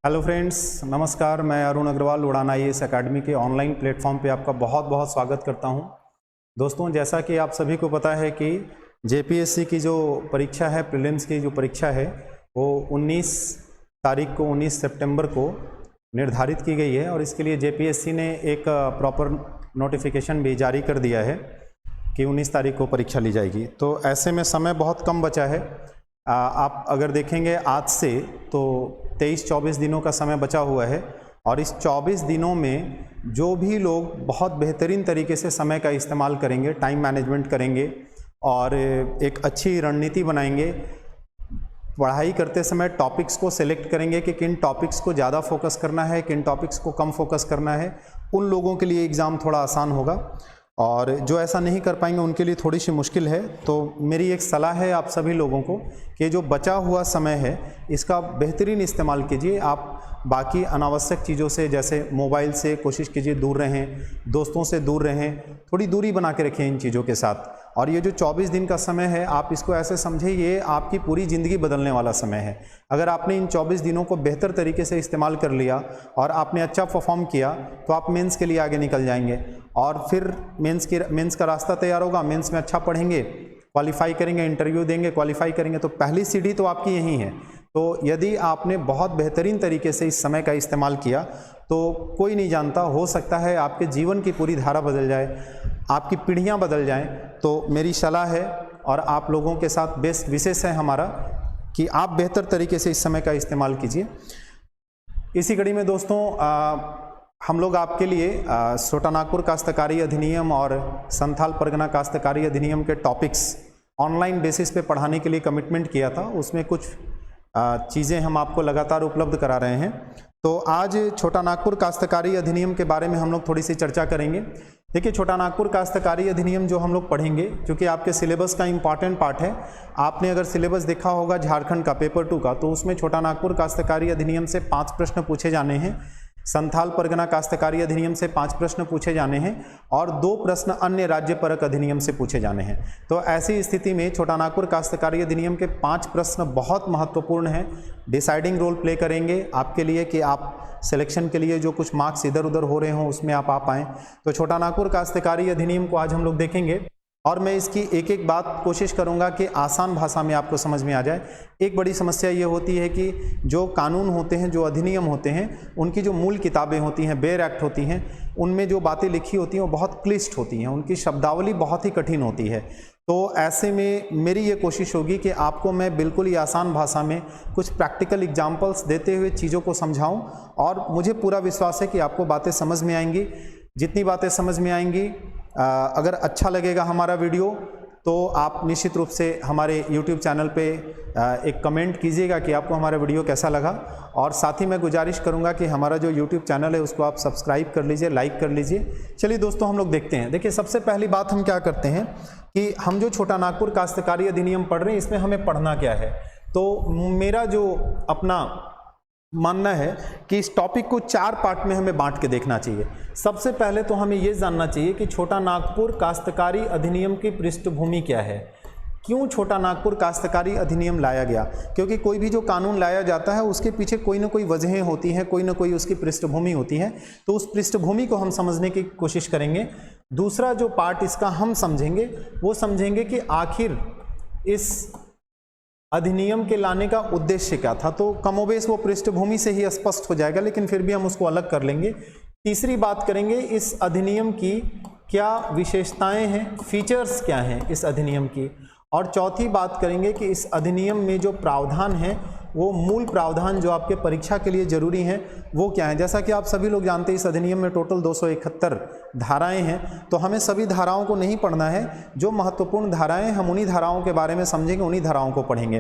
Hello friends, नमस्कार। मैं अरुण अग्रवाल उड़ान IAS अकेडमी के ऑनलाइन प्लेटफॉर्म पे आपका बहुत बहुत स्वागत करता हूं। दोस्तों, जैसा कि आप सभी को पता है कि JPSC की जो परीक्षा है, प्रीलिम्स की जो परीक्षा है, वो 19 तारीख को 19 सितंबर को निर्धारित की गई है और इसके लिए JPSC ने एक प्रॉपर नोटिफिकेशन भी जारी कर दिया है कि 19 तारीख को परीक्षा ली जाएगी। तो ऐसे में समय बहुत कम बचा है। आप अगर देखेंगे आज से तो 23-24 दिनों का समय बचा हुआ है और इस 24 दिनों में जो भी लोग बहुत बेहतरीन तरीके से समय का इस्तेमाल करेंगे, टाइम मैनेजमेंट करेंगे और एक अच्छी रणनीति बनाएंगे, पढ़ाई करते समय टॉपिक्स को सिलेक्ट करेंगे कि किन टॉपिक्स को ज़्यादा फोकस करना है, किन टॉपिक्स को कम फोकस करना है, उन लोगों के लिए एग्ज़ाम थोड़ा आसान होगा और जो ऐसा नहीं कर पाएंगे उनके लिए थोड़ी सी मुश्किल है। तो मेरी एक सलाह है आप सभी लोगों को कि जो बचा हुआ समय है इसका बेहतरीन इस्तेमाल कीजिए। आप बाकी अनावश्यक चीज़ों से, जैसे मोबाइल से कोशिश कीजिए दूर रहें, दोस्तों से दूर रहें, थोड़ी दूरी बना के रखें इन चीज़ों के साथ। और ये जो 24 दिन का समय है, आप इसको ऐसे समझिए ये आपकी पूरी ज़िंदगी बदलने वाला समय है। अगर आपने इन 24 दिनों को बेहतर तरीके से इस्तेमाल कर लिया और आपने अच्छा परफॉर्म किया तो आप मेंस के लिए आगे निकल जाएंगे और फिर मेंस का रास्ता तैयार होगा। मेंस में अच्छा पढ़ेंगे, क्वालिफाई करेंगे, इंटरव्यू देंगे, क्वालिफाई करेंगे, तो पहली सीढ़ी तो आपकी यही है। तो यदि आपने बहुत बेहतरीन तरीके से इस समय का इस्तेमाल किया तो कोई नहीं जानता, हो सकता है आपके जीवन की पूरी धारा बदल जाए, आपकी पीढ़ियां बदल जाएं। तो मेरी सलाह है और आप लोगों के साथ बेस्ट विशेष है हमारा कि आप बेहतर तरीके से इस समय का इस्तेमाल कीजिए। इसी कड़ी में दोस्तों हम लोग आपके लिए छोटा नागपुर काश्तकारी अधिनियम और संथाल परगना काश्तकारी अधिनियम के टॉपिक्स ऑनलाइन बेसिस पे पढ़ाने के लिए कमिटमेंट किया था। उसमें कुछ चीज़ें हम आपको लगातार उपलब्ध करा रहे हैं। तो आज छोटा नागपुर काश्तकारी अधिनियम के बारे में हम लोग थोड़ी सी चर्चा करेंगे। देखिए, छोटा नागपुर काश्तकारी अधिनियम जो हम लोग पढ़ेंगे, क्योंकि आपके सिलेबस का इम्पॉर्टेंट पार्ट है। आपने अगर सिलेबस देखा होगा झारखंड का पेपर 2 का, तो उसमें छोटा नागपुर काश्तकारी अधिनियम से 5 प्रश्न पूछे जाने हैं, संथाल परगना काश्तकारी अधिनियम से 5 प्रश्न पूछे जाने हैं और 2 प्रश्न अन्य राज्य परक अधिनियम से पूछे जाने हैं। तो ऐसी स्थिति में छोटा नागपुर काश्तकारी अधिनियम के 5 प्रश्न बहुत महत्वपूर्ण हैं, डिसाइडिंग रोल प्ले करेंगे आपके लिए कि आप सिलेक्शन के लिए जो कुछ मार्क्स इधर उधर हो रहे हों उसमें आप आ पाएँ। तो छोटा नागपुर काश्तकारी अधिनियम को आज हम लोग देखेंगे और मैं इसकी एक एक बात कोशिश करूंगा कि आसान भाषा में आपको समझ में आ जाए। एक बड़ी समस्या ये होती है कि जो कानून होते हैं, जो अधिनियम होते हैं, उनकी जो मूल किताबें होती हैं, बेयर एक्ट होती हैं, उनमें जो बातें लिखी होती हैं वो बहुत क्लिष्ट होती हैं, उनकी शब्दावली बहुत ही कठिन होती है। तो ऐसे में मेरी ये कोशिश होगी कि आपको मैं बिल्कुल ही आसान भाषा में कुछ प्रैक्टिकल एग्जाम्पल्स देते हुए चीज़ों को समझाऊँ और मुझे पूरा विश्वास है कि आपको बातें समझ में आएंगी। जितनी बातें समझ में आएंगी, अगर अच्छा लगेगा हमारा वीडियो तो आप निश्चित रूप से हमारे YouTube चैनल पे एक कमेंट कीजिएगा कि आपको हमारा वीडियो कैसा लगा। और साथ ही मैं गुजारिश करूंगा कि हमारा जो YouTube चैनल है उसको आप सब्सक्राइब कर लीजिए, लाइक कर लीजिए। चलिए दोस्तों, हम लोग देखते हैं। देखिए, सबसे पहली बात हम क्या करते हैं कि हम जो छोटा नागपुर काश्तकारी अधिनियम पढ़ रहे हैं, इसमें हमें पढ़ना क्या है। तो मेरा जो अपना मानना है कि इस टॉपिक को 4 पार्ट में हमें बांट के देखना चाहिए। सबसे पहले तो हमें यह जानना चाहिए कि छोटा नागपुर काश्तकारी अधिनियम की पृष्ठभूमि क्या है, क्यों छोटा नागपुर काश्तकारी अधिनियम लाया गया। क्योंकि कोई भी जो कानून लाया जाता है उसके पीछे कोई ना कोई वजहें होती हैं, कोई ना कोई उसकी पृष्ठभूमि होती है। तो उस पृष्ठभूमि को हम समझने की कोशिश करेंगे। दूसरा जो पार्ट इसका हम समझेंगे वो समझेंगे कि आखिर इस अधिनियम के लाने का उद्देश्य क्या था। तो कमोबेश वो पृष्ठभूमि से ही स्पष्ट हो जाएगा, लेकिन फिर भी हम उसको अलग कर लेंगे। तीसरी बात करेंगे इस अधिनियम की क्या विशेषताएं हैं, फीचर्स क्या हैं इस अधिनियम की। और चौथी बात करेंगे कि इस अधिनियम में जो प्रावधान हैं, वो मूल प्रावधान जो आपके परीक्षा के लिए जरूरी हैं वो क्या है। जैसा कि आप सभी लोग जानते हैं इस अधिनियम में टोटल 271 धाराएं हैं। तो हमें सभी धाराओं को नहीं पढ़ना है, जो महत्वपूर्ण धाराएं हम उन्हीं धाराओं के बारे में समझेंगे, उन्हीं धाराओं को पढ़ेंगे।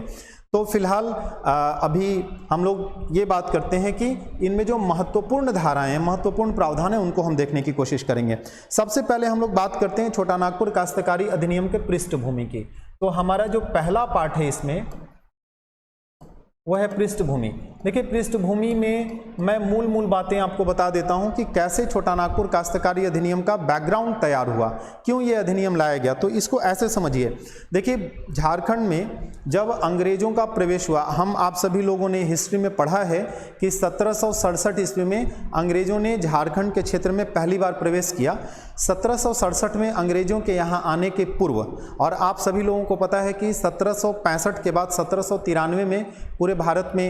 तो फिलहाल अभी हम लोग ये बात करते हैं कि इनमें जो महत्वपूर्ण धाराएं हैं, महत्वपूर्ण प्रावधान है, उनको हम देखने की कोशिश करेंगे। सबसे पहले हम लोग बात करते हैं छोटा नागपुर काश्तकारी अधिनियम के पृष्ठभूमि की। तो हमारा जो पहला पार्ट है इसमें वो है पृष्ठभूमि। देखिए पृष्ठभूमि में मैं मूल बातें आपको बता देता हूं कि कैसे छोटा नागपुर काश्तकारी अधिनियम का बैकग्राउंड तैयार हुआ, क्यों ये अधिनियम लाया गया। तो इसको ऐसे समझिए, देखिए झारखंड में जब अंग्रेजों का प्रवेश हुआ, हम आप सभी लोगों ने हिस्ट्री में पढ़ा है कि 1767 ईस्वी में अंग्रेजों ने झारखंड के क्षेत्र में पहली बार प्रवेश किया। 1767 में अंग्रेजों के यहाँ आने के पूर्व, और आप सभी लोगों को पता है कि 1765 के बाद 1793 में पूरे भारत में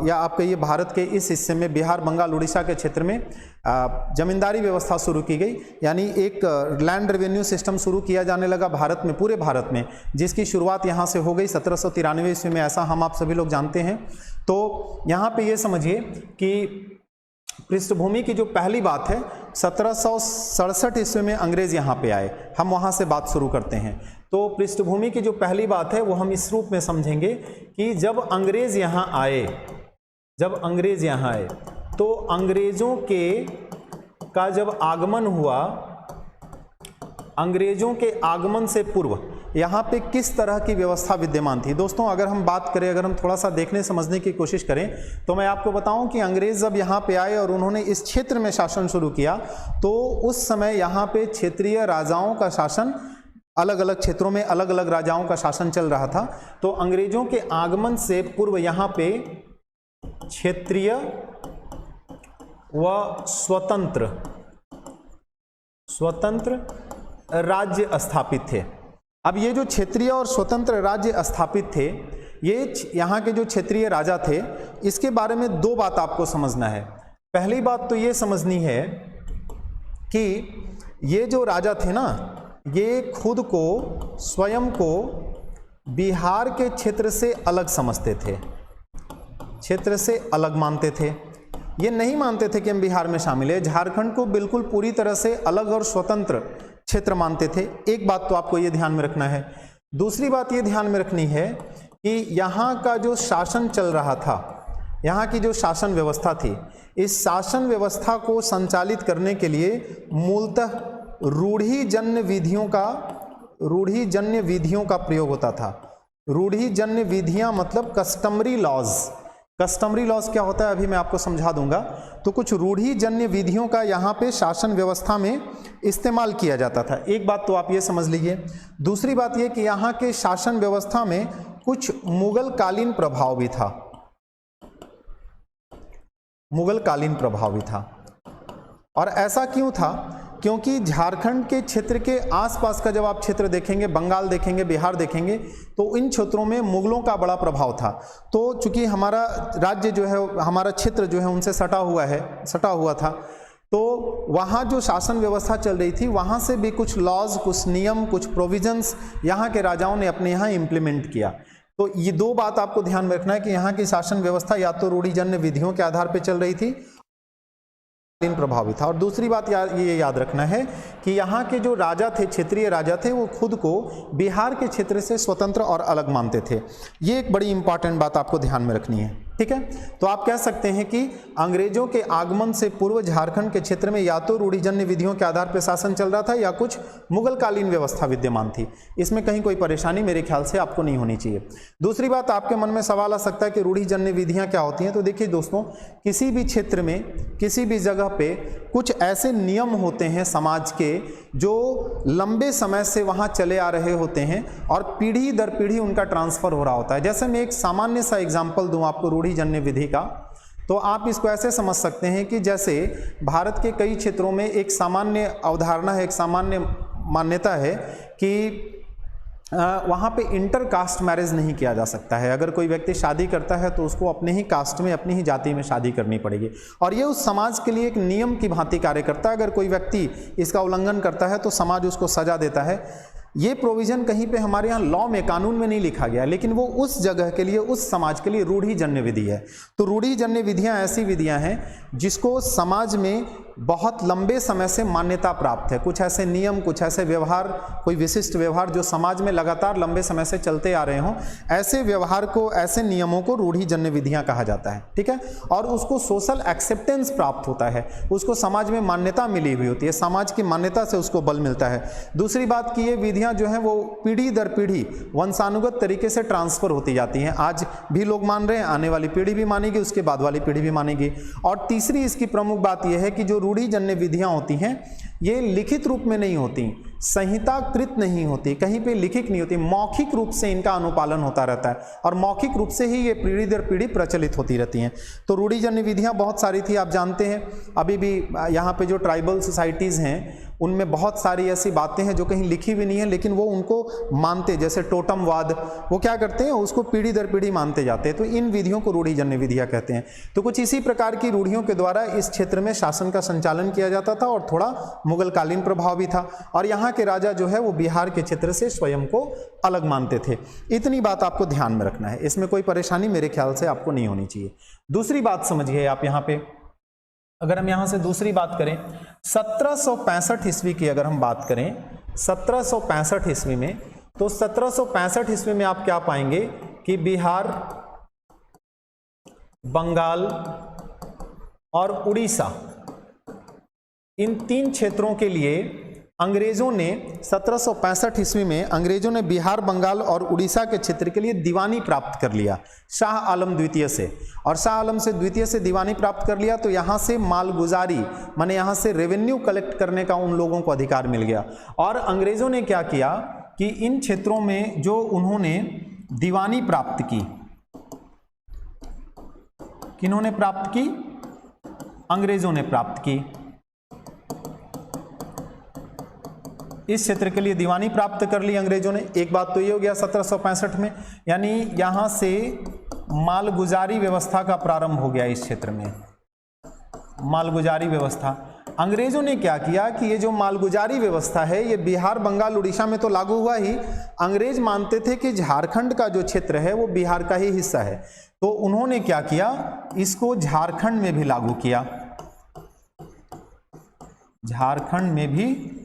या आप कहिए भारत के इस हिस्से में बिहार, बंगाल, उड़ीसा के क्षेत्र में जमींदारी व्यवस्था शुरू की गई, यानी एक लैंड रेवेन्यू सिस्टम शुरू किया जाने लगा भारत में, पूरे भारत में, जिसकी शुरुआत यहाँ से हो गई 1793 ईस्वी में, ऐसा हम आप सभी लोग जानते हैं। तो यहाँ पे ये समझिए कि पृष्ठभूमि की जो पहली बात है 1767 ईस्वी में अंग्रेज यहाँ पे आए, हम वहाँ से बात शुरू करते हैं। तो पृष्ठभूमि की जो पहली बात है वो हम इस रूप में समझेंगे कि जब अंग्रेज यहाँ आए, तो अंग्रेजों का जब आगमन हुआ, अंग्रेजों के आगमन से पूर्व यहाँ पे किस तरह की व्यवस्था विद्यमान थी। दोस्तों अगर हम बात करें, अगर हम थोड़ा सा देखने समझने की कोशिश करें, तो मैं आपको बताऊं कि अंग्रेज जब यहाँ पे आए और उन्होंने इस क्षेत्र में शासन शुरू किया, तो उस समय यहाँ पे क्षेत्रीय राजाओं का शासन, अलग अलग क्षेत्रों में अलग अलग राजाओं का शासन चल रहा था। तो अंग्रेजों के आगमन से पूर्व यहाँ पे क्षेत्रीय व स्वतंत्र राज्य स्थापित थे। अब ये जो क्षेत्रीय और स्वतंत्र राज्य स्थापित थे, ये यहाँ के जो क्षेत्रीय राजा थे, इसके बारे में दो बात आपको समझना है। पहली बात तो ये समझनी है कि ये जो राजा थे ना, ये खुद को, स्वयं को बिहार के क्षेत्र से अलग समझते थे, क्षेत्र से अलग मानते थे। ये नहीं मानते थे कि हम बिहार में शामिल है, झारखंड को बिल्कुल पूरी तरह से अलग और स्वतंत्र क्षेत्र मानते थे। एक बात तो आपको ये ध्यान में रखना है। दूसरी बात ये ध्यान में रखनी है कि यहाँ का जो शासन चल रहा था, यहाँ की जो शासन व्यवस्था थी, इस शासन व्यवस्था को संचालित करने के लिए मूलतः रूढ़िजन्य विधियों का प्रयोग होता था। रूढ़िजन्य विधियां मतलब कस्टमरी लॉज। कस्टमरी लॉज क्या होता है अभी मैं आपको समझा दूंगा। तो कुछ रूढ़िजन्य विधियों का यहाँ पे शासन व्यवस्था में इस्तेमाल किया जाता था। एक बात तो आप ये समझ लीजिए। दूसरी बात ये कि यहाँ के शासन व्यवस्था में कुछ मुगल कालीन प्रभाव भी था, मुगल कालीन प्रभाव भी था। और ऐसा क्यों था? क्योंकि झारखंड के क्षेत्र के आसपास का जब आप क्षेत्र देखेंगे, बंगाल देखेंगे, बिहार देखेंगे, तो इन क्षेत्रों में मुगलों का बड़ा प्रभाव था। तो चूंकि हमारा राज्य जो है, हमारा क्षेत्र जो है उनसे सटा हुआ था, तो वहाँ जो शासन व्यवस्था चल रही थी, वहाँ से भी कुछ लॉज, कुछ नियम, कुछ प्रोविजंस यहाँ के राजाओं ने अपने यहाँ इम्प्लीमेंट किया। तो ये दो बात आपको ध्यान में रखना है कि यहाँ की शासन व्यवस्था या तो रूढ़िजन्य विधियों के आधार पर चल रही थी, प्रभावित था। और दूसरी बात ये याद रखना है कि यहाँ के जो राजा थे, क्षेत्रीय राजा थे, वो खुद को बिहार के क्षेत्र से स्वतंत्र और अलग मानते थे। ये एक बड़ी इंपॉर्टेंट बात आपको ध्यान में रखनी है, ठीक है। तो आप कह सकते हैं कि अंग्रेजों के आगमन से पूर्व झारखंड के क्षेत्र में या तो रूढ़िजन्य विधियों के आधार पर शासन चल रहा था या कुछ मुगलकालीन व्यवस्था विद्यमान थी। इसमें कहीं कोई परेशानी मेरे ख्याल से आपको नहीं होनी चाहिए। दूसरी बात, आपके मन में सवाल आ सकता है कि रूढ़िजन्य विधियां क्या होती हैं। तो देखिए दोस्तों, किसी भी क्षेत्र में, किसी भी जगह पे कुछ ऐसे नियम होते हैं समाज के जो लंबे समय से वहां चले आ रहे होते हैं और पीढ़ी दर पीढ़ी उनका ट्रांसफर हो रहा होता है। जैसे मैं एक सामान्य सा एग्जांपल दूं आपको रूढ़िजन्य विधि का, तो आप इसको ऐसे समझ सकते हैं कि जैसे भारत के कई क्षेत्रों में एक सामान्य अवधारणा है, एक सामान्य मान्यता है कि वहाँ पे इंटर कास्ट मैरिज नहीं किया जा सकता है। अगर कोई व्यक्ति शादी करता है तो उसको अपने ही कास्ट में, अपनी ही जाति में शादी करनी पड़ेगी, और ये उस समाज के लिए एक नियम की भांति कार्य करता है। अगर कोई व्यक्ति इसका उल्लंघन करता है तो समाज उसको सजा देता है। ये प्रोविजन कहीं पे हमारे यहाँ लॉ में, कानून में नहीं लिखा गया, लेकिन वो उस जगह के लिए, उस समाज के लिए रूढ़िजन्य विधि है। तो रूढ़िजन्य विधियाँ ऐसी विधियाँ हैं जिसको समाज में बहुत लंबे समय से मान्यता प्राप्त है। कुछ ऐसे नियम, कुछ ऐसे व्यवहार, कोई विशिष्ट व्यवहार जो समाज में लगातार लंबे समय से चलते आ रहे हों, ऐसे व्यवहार को, ऐसे नियमों को रूढ़िजन्य विधियां कहा जाता है। ठीक है, और उसको सोशल एक्सेप्टेंस प्राप्त होता है, उसको समाज में मान्यता मिली हुई होती है, समाज की मान्यता से उसको बल मिलता है। दूसरी बात कि ये विधियां जो हैं वो पीढ़ी दर पीढ़ी वंशानुगत तरीके से ट्रांसफर होती जाती हैं। आज भी लोग मान रहे हैं, आने वाली पीढ़ी भी मानेगी, उसके बाद वाली पीढ़ी भी मानेगी। और तीसरी इसकी प्रमुख बात यह है कि जो रूढ़िजन्य विधियां होती हैं ये लिखित रूप में नहीं होती, संहिताकृत नहीं होती, कहीं पे लिखित नहीं होती, मौखिक रूप से इनका अनुपालन होता रहता है और मौखिक रूप से ही ये पीढ़ी दर पीढ़ी प्रचलित होती रहती हैं। तो रूढ़िजन्य विधियां बहुत सारी थी, आप जानते हैं। अभी भी यहाँ पे जो ट्राइबल सोसाइटीज़ हैं उनमें बहुत सारी ऐसी बातें हैं जो कहीं लिखी भी नहीं है, लेकिन वो उनको मानते, जैसे टोटमवाद, वो क्या करते हैं, उसको पीढ़ी दर पीढ़ी मानते जाते हैं। तो इन विधियों को रूढ़िजन्य विधियां कहते हैं। तो कुछ इसी प्रकार की रूढ़ियों के द्वारा इस क्षेत्र में शासन का संचालन किया जाता था और थोड़ा मुगलकालीन प्रभाव भी था। और यहाँ के राजा जो है वो बिहार के क्षेत्र से स्वयं को अलग मानते थे। इतनी बात आपको ध्यान में रखना है, इसमें कोई परेशानी मेरे ख्याल से आपको नहीं होनी चाहिए। दूसरी बात समझिए आप यहाँ पे, अगर हम यहाँ से दूसरी बात करें, 1765 ईस्वी की अगर हम बात करें, 1765 ईस्वी में, तो 1765 ईस्वी में आप क्या पाएंगे कि बिहार, बंगाल और उड़ीसा, इन तीन क्षेत्रों के लिए अंग्रेजों ने 1765 ईस्वी में अंग्रेजों ने बिहार, बंगाल और उड़ीसा के क्षेत्र के लिए दीवानी प्राप्त कर लिया शाह आलम द्वितीय से। और शाह आलम से द्वितीय से दीवानी प्राप्त कर लिया तो यहाँ से मालगुजारी, माने यहाँ से रेवेन्यू कलेक्ट करने का उन लोगों को अधिकार मिल गया। और अंग्रेजों ने क्या किया कि इन क्षेत्रों में जो उन्होंने दीवानी प्राप्त की, किन्होंने प्राप्त की? अंग्रेजों ने प्राप्त की। इस क्षेत्र के लिए दीवानी प्राप्त कर ली अंग्रेजों ने। एक बात तो ये हो गया 1765 में, यानी यहां से मालगुजारी व्यवस्था का प्रारंभ हो गया। इस क्षेत्र में मालगुजारी व्यवस्था, अंग्रेजों ने क्या किया कि ये जो मालगुजारी व्यवस्था है ये बिहार, बंगाल, उड़ीसा में तो लागू हुआ ही, अंग्रेज मानते थे कि झारखंड का जो क्षेत्र है वो बिहार का ही हिस्सा है, तो उन्होंने क्या किया, इसको झारखंड में भी लागू किया। झारखंड में भी,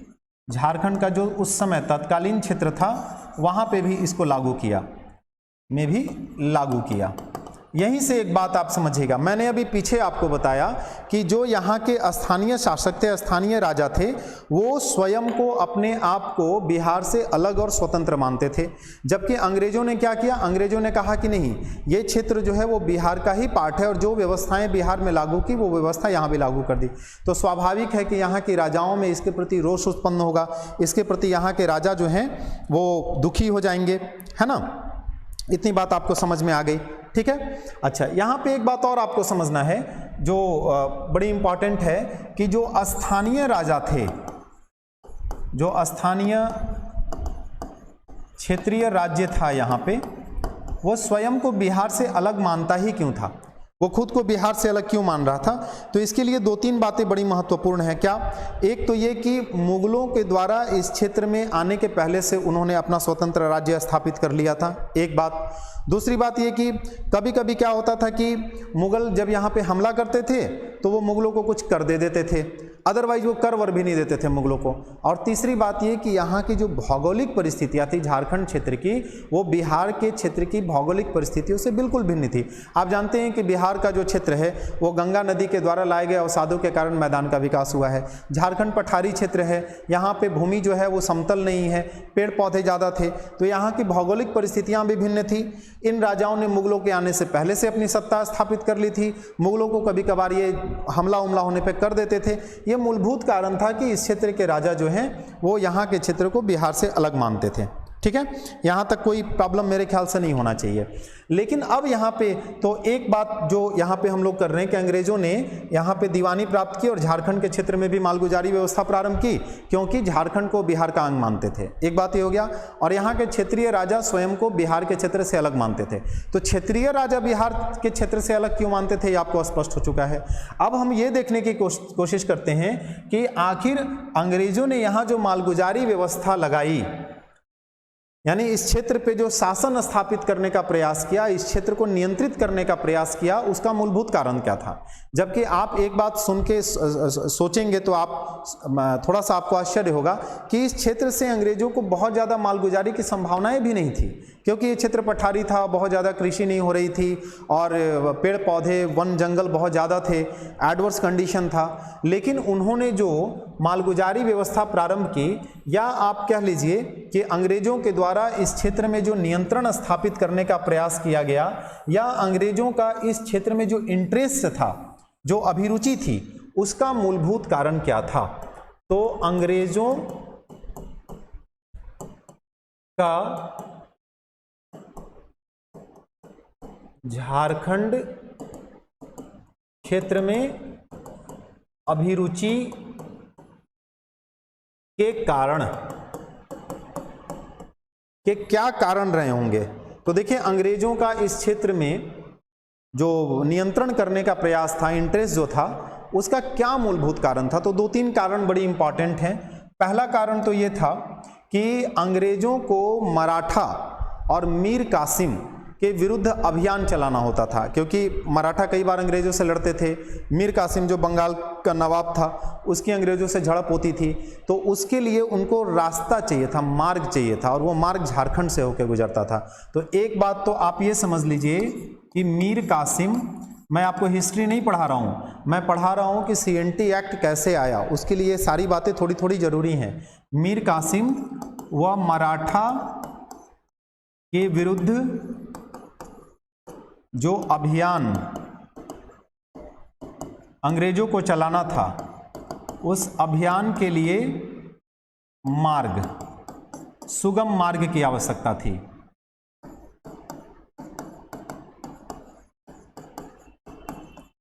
झारखंड का जो उस समय तत्कालीन क्षेत्र था वहां पे भी इसको लागू किया, में भी लागू किया। यहीं से एक बात आप समझिएगा, मैंने अभी पीछे आपको बताया कि जो यहाँ के स्थानीय शासक थे, स्थानीय राजा थे, वो स्वयं को, अपने आप को बिहार से अलग और स्वतंत्र मानते थे। जबकि अंग्रेजों ने क्या किया, अंग्रेजों ने कहा कि नहीं, ये क्षेत्र जो है वो बिहार का ही पार्ट है और जो व्यवस्थाएं बिहार में लागू की वो व्यवस्था यहाँ भी लागू कर दी। तो स्वाभाविक है कि यहाँ के राजाओं में इसके प्रति रोष उत्पन्न होगा, इसके प्रति यहाँ के राजा जो हैं वो दुखी हो जाएंगे, है ना। इतनी बात आपको समझ में आ गई, ठीक है। अच्छा, यहाँ पे एक बात और आपको समझना है जो बड़ी इंपॉर्टेंट है कि जो स्थानीय राजा थे, जो स्थानीय क्षेत्रीय राज्य था यहाँ पे, वो स्वयं को बिहार से अलग मानता ही क्यों था, वो खुद को बिहार से अलग क्यों मान रहा था? तो इसके लिए दो तीन बातें बड़ी महत्वपूर्ण हैं। क्या? एक तो ये कि मुगलों के द्वारा इस क्षेत्र में आने के पहले से उन्होंने अपना स्वतंत्र राज्य स्थापित कर लिया था, एक बात। दूसरी बात ये कि कभी कभी क्या होता था कि मुगल जब यहाँ पे हमला करते थे तो वो मुगलों को कुछ कर दे देते थे, अदरवाइज वो कर वर भी नहीं देते थे मुगलों को। और तीसरी बात ये कि यहाँ की जो भौगोलिक परिस्थितियाँ थी झारखंड क्षेत्र की, वो बिहार के क्षेत्र की भौगोलिक परिस्थितियों से बिल्कुल भिन्न थी। आप जानते हैं कि बिहार का जो क्षेत्र है वो गंगा नदी के द्वारा लाए गए अवसादों के कारण मैदान का विकास हुआ है। झारखंड पठारी क्षेत्र है, यहाँ पे भूमि जो है वो समतल नहीं है, पेड़ पौधे ज़्यादा थे, तो यहाँ की भौगोलिक परिस्थितियाँ भी भिन्न थी। इन राजाओं ने मुगलों के आने से पहले से अपनी सत्ता स्थापित कर ली थी, मुगलों को कभी कभार ये हमला उमला होने पर कर देते थे। ये मूलभूत कारण था कि इस क्षेत्र के राजा जो हैं वो यहाँ के क्षेत्र को बिहार से अलग मानते थे, ठीक है। यहाँ तक कोई प्रॉब्लम मेरे ख्याल से नहीं होना चाहिए। लेकिन अब यहाँ पे तो एक बात जो यहाँ पे हम लोग कर रहे हैं कि अंग्रेजों ने यहाँ पे दीवानी प्राप्त की और झारखंड के क्षेत्र में भी मालगुजारी व्यवस्था प्रारंभ की, क्योंकि झारखंड को बिहार का अंग मानते थे, एक बात ये हो गया। और यहाँ के क्षेत्रीय राजा स्वयं को बिहार के क्षेत्र से अलग मानते थे। तो क्षेत्रीय राजा बिहार के क्षेत्र से अलग क्यों मानते थे, ये आपको स्पष्ट हो चुका है। अब हम ये देखने की कोशिश करते हैं कि आखिर अंग्रेजों ने यहाँ जो मालगुजारी व्यवस्था लगाई, यानी इस क्षेत्र पे जो शासन स्थापित करने का प्रयास किया, इस क्षेत्र को नियंत्रित करने का प्रयास किया, उसका मूलभूत कारण क्या था? जबकि आप एक बात सुन के सोचेंगे तो आप थोड़ा सा आपको आश्चर्य होगा कि इस क्षेत्र से अंग्रेजों को बहुत ज़्यादा मालगुजारी की संभावनाएं भी नहीं थी, क्योंकि ये क्षेत्र पठारी था, बहुत ज़्यादा कृषि नहीं हो रही थी और पेड़ पौधे वन जंगल बहुत ज़्यादा थे, एडवर्स कंडीशन था। लेकिन उन्होंने जो मालगुजारी व्यवस्था प्रारंभ की, या आप कह लीजिए कि अंग्रेजों के द्वारा इस क्षेत्र में जो नियंत्रण स्थापित करने का प्रयास किया गया, या अंग्रेजों का इस क्षेत्र में जो इंटरेस्ट था, जो अभिरुचि थी, उसका मूलभूत कारण क्या था? तो अंग्रेजों का झारखंड क्षेत्र में अभिरुचि के कारण के क्या कारण रहे होंगे? तो देखिए, अंग्रेजों का इस क्षेत्र में जो नियंत्रण करने का प्रयास था, इंटरेस्ट जो था, उसका क्या मूलभूत कारण था? तो 2-3 कारण बड़ी इंपॉर्टेंट हैं। पहला कारण तो ये था कि अंग्रेजों को मराठा और मीर कासिम के विरुद्ध अभियान चलाना होता था, क्योंकि मराठा कई बार अंग्रेजों से लड़ते थे, मीर कासिम जो बंगाल का नवाब था उसकी अंग्रेजों से झड़प होती थी, तो उसके लिए उनको रास्ता चाहिए था, मार्ग चाहिए था, और वो मार्ग झारखंड से होकर गुजरता था। तो एक बात तो आप ये समझ लीजिए कि मीर कासिम, मैं आपको हिस्ट्री नहीं पढ़ा रहा हूँ, मैं पढ़ा रहा हूँ कि CNT एक्ट कैसे आया, उसके लिए सारी बातें थोड़ी थोड़ी जरूरी हैं। मीर कासिम व मराठा के विरुद्ध जो अभियान अंग्रेजों को चलाना था, उस अभियान के लिए मार्ग, सुगम मार्ग की आवश्यकता थी।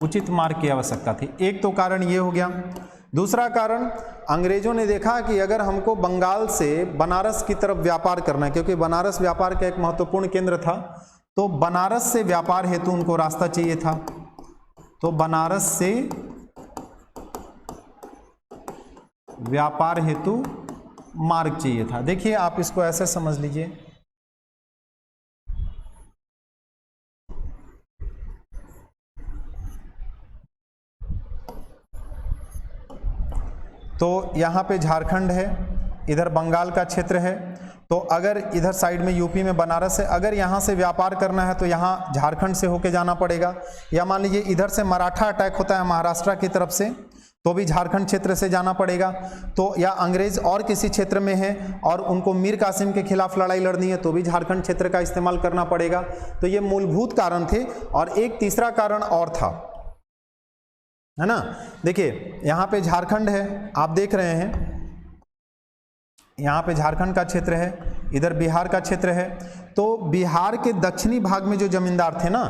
उचित मार्ग की आवश्यकता थी। एक तो कारण ये हो गया। दूसरा कारण, अंग्रेजों ने देखा कि अगर हमको बंगाल से बनारस की तरफ व्यापार करना है, क्योंकि बनारस व्यापार का एक महत्वपूर्ण केंद्र था, तो बनारस से व्यापार हेतु उनको रास्ता चाहिए था। तो बनारस से व्यापार हेतु मार्ग चाहिए था। देखिए, आप इसको ऐसे समझ लीजिए, तो यहाँ पे झारखंड है, इधर बंगाल का क्षेत्र है, तो अगर इधर साइड में यूपी में बनारस है, अगर यहाँ से व्यापार करना है तो यहाँ झारखंड से होके जाना पड़ेगा। या मान लीजिए इधर से मराठा अटैक होता है महाराष्ट्र की तरफ से, तो भी झारखंड क्षेत्र से जाना पड़ेगा। तो या अंग्रेज और किसी क्षेत्र में है और उनको मीर कासिम के खिलाफ लड़ाई लड़नी है, तो भी झारखंड क्षेत्र का इस्तेमाल करना पड़ेगा। तो ये मूलभूत कारण थे। और एक तीसरा कारण और था, है ना। देखिए, यहाँ पे झारखंड है, आप देख रहे हैं, यहाँ पे झारखंड का क्षेत्र है, इधर बिहार का क्षेत्र है। तो बिहार के दक्षिणी भाग में जो जमींदार थे ना,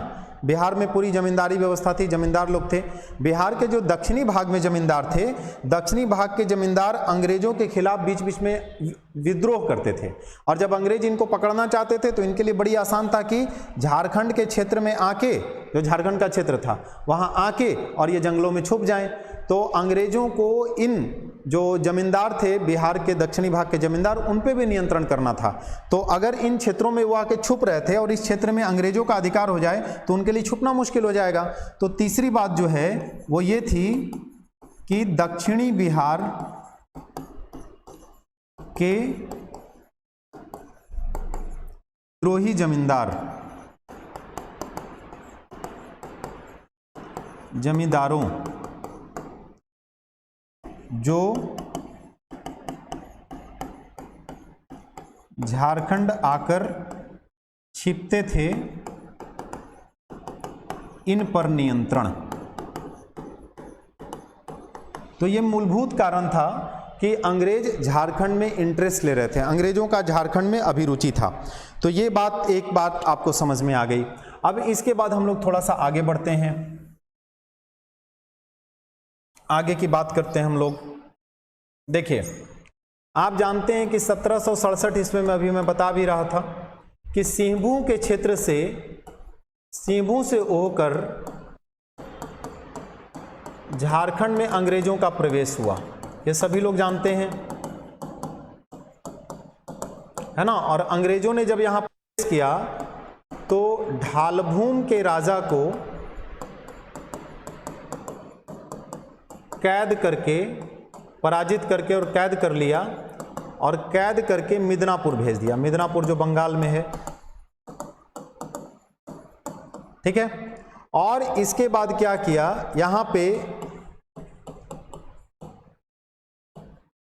बिहार में पूरी जमींदारी व्यवस्था थी, जमींदार लोग थे। बिहार के जो दक्षिणी भाग में जमींदार थे, दक्षिणी भाग के जमींदार अंग्रेजों के खिलाफ बीच बीच में विद्रोह करते थे, और जब अंग्रेज इनको पकड़ना चाहते थे तो इनके लिए बड़ी आसान था कि झारखंड के क्षेत्र में आके, जो झारखंड का क्षेत्र था वहाँ आके और ये जंगलों में छुप जाएं। तो अंग्रेजों को इन जो जमींदार थे बिहार के दक्षिणी भाग के जमींदार, उन पे भी नियंत्रण करना था। तो अगर इन क्षेत्रों में वो आके छुप रहे थे और इस क्षेत्र में अंग्रेजों का अधिकार हो जाए तो उनके लिए छुपना मुश्किल हो जाएगा। तो तीसरी बात जो है वो ये थी कि दक्षिणी बिहार के विद्रोही जमींदारों जो झारखंड आकर छिपते थे, इन पर नियंत्रण। तो ये मूलभूत कारण था कि अंग्रेज झारखंड में इंटरेस्ट ले रहे थे, अंग्रेजों का झारखंड में अभिरुचि था। तो ये बात, एक बात आपको समझ में आ गई। अब इसके बाद हम लोग थोड़ा सा आगे बढ़ते हैं, आगे की बात करते हैं हम लोग। देखिए, आप जानते हैं कि 1767 ईस्वी में, अभी मैं बता भी रहा था कि सिंहभू के क्षेत्र से, सिंहभू से होकर झारखंड में अंग्रेजों का प्रवेश हुआ, ये सभी लोग जानते हैं, है ना। और अंग्रेजों ने जब यहाँ प्रवेश किया तो ढालभूम के राजा को कैद करके, पराजित करके और कैद कर लिया, और कैद करके मिदनापुर भेज दिया। मिदनापुर जो बंगाल में है, ठीक है। और इसके बाद क्या किया, यहां पे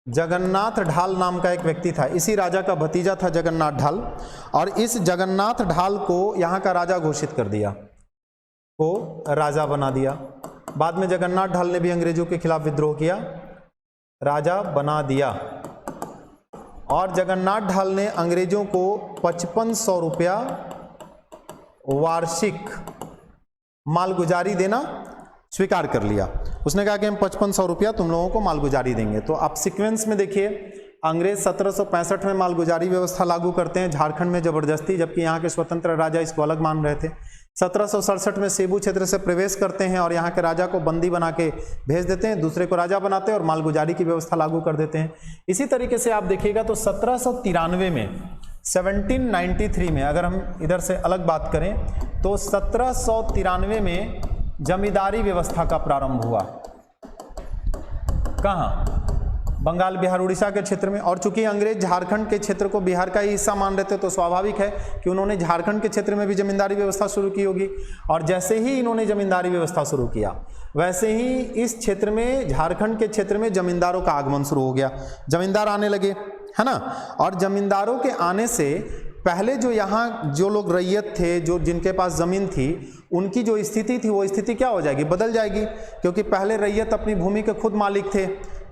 जगन्नाथ ढाल नाम का एक व्यक्ति था, इसी राजा का भतीजा था जगन्नाथ ढाल, और इस जगन्नाथ ढाल को यहां का राजा घोषित कर दिया, को राजा बना दिया। बाद में जगन्नाथ ढाल ने भी अंग्रेजों के खिलाफ विद्रोह किया, राजा बना दिया। और जगन्नाथ ढाल ने अंग्रेजों को 5500 रुपया वार्षिक मालगुजारी देना स्वीकार कर लिया। उसने कहा कि हम 5500 रुपया तुम लोगों को मालगुजारी देंगे। तो आप सीक्वेंस में देखिए, अंग्रेज 1765 में मालगुजारी व्यवस्था लागू करते हैं झारखंड में जबरदस्ती, जबकि यहाँ के स्वतंत्र राजा इसको अलग मान रहे थे। 1767 में सेबू क्षेत्र से प्रवेश करते हैं और यहाँ के राजा को बंदी बना के भेज देते हैं, दूसरे को राजा बनाते हैं और मालगुजारी की व्यवस्था लागू कर देते हैं। इसी तरीके से आप देखिएगा तो 1793 में, 1793 में अगर हम इधर से अलग बात करें तो 1793 में जमींदारी व्यवस्था का प्रारंभ हुआ। कहाँ? बंगाल, बिहार, उड़ीसा के क्षेत्र में। और चूंकि अंग्रेज झारखंड के क्षेत्र को बिहार का ही हिस्सा मान रहे थे तो स्वाभाविक है कि उन्होंने झारखंड के क्षेत्र में भी जमींदारी व्यवस्था शुरू की होगी। और जैसे ही इन्होंने जमींदारी व्यवस्था शुरू किया वैसे ही इस क्षेत्र में, झारखंड के क्षेत्र में जमींदारों का आगमन शुरू हो गया, जमींदार आने लगे, है ना। और जमींदारों के आने से पहले जो यहाँ जो लोग रैयत थे, जो जिनके पास ज़मीन थी, उनकी जो स्थिति थी वो स्थिति क्या हो जाएगी, बदल जाएगी। क्योंकि पहले रैयत अपनी भूमि के खुद मालिक थे,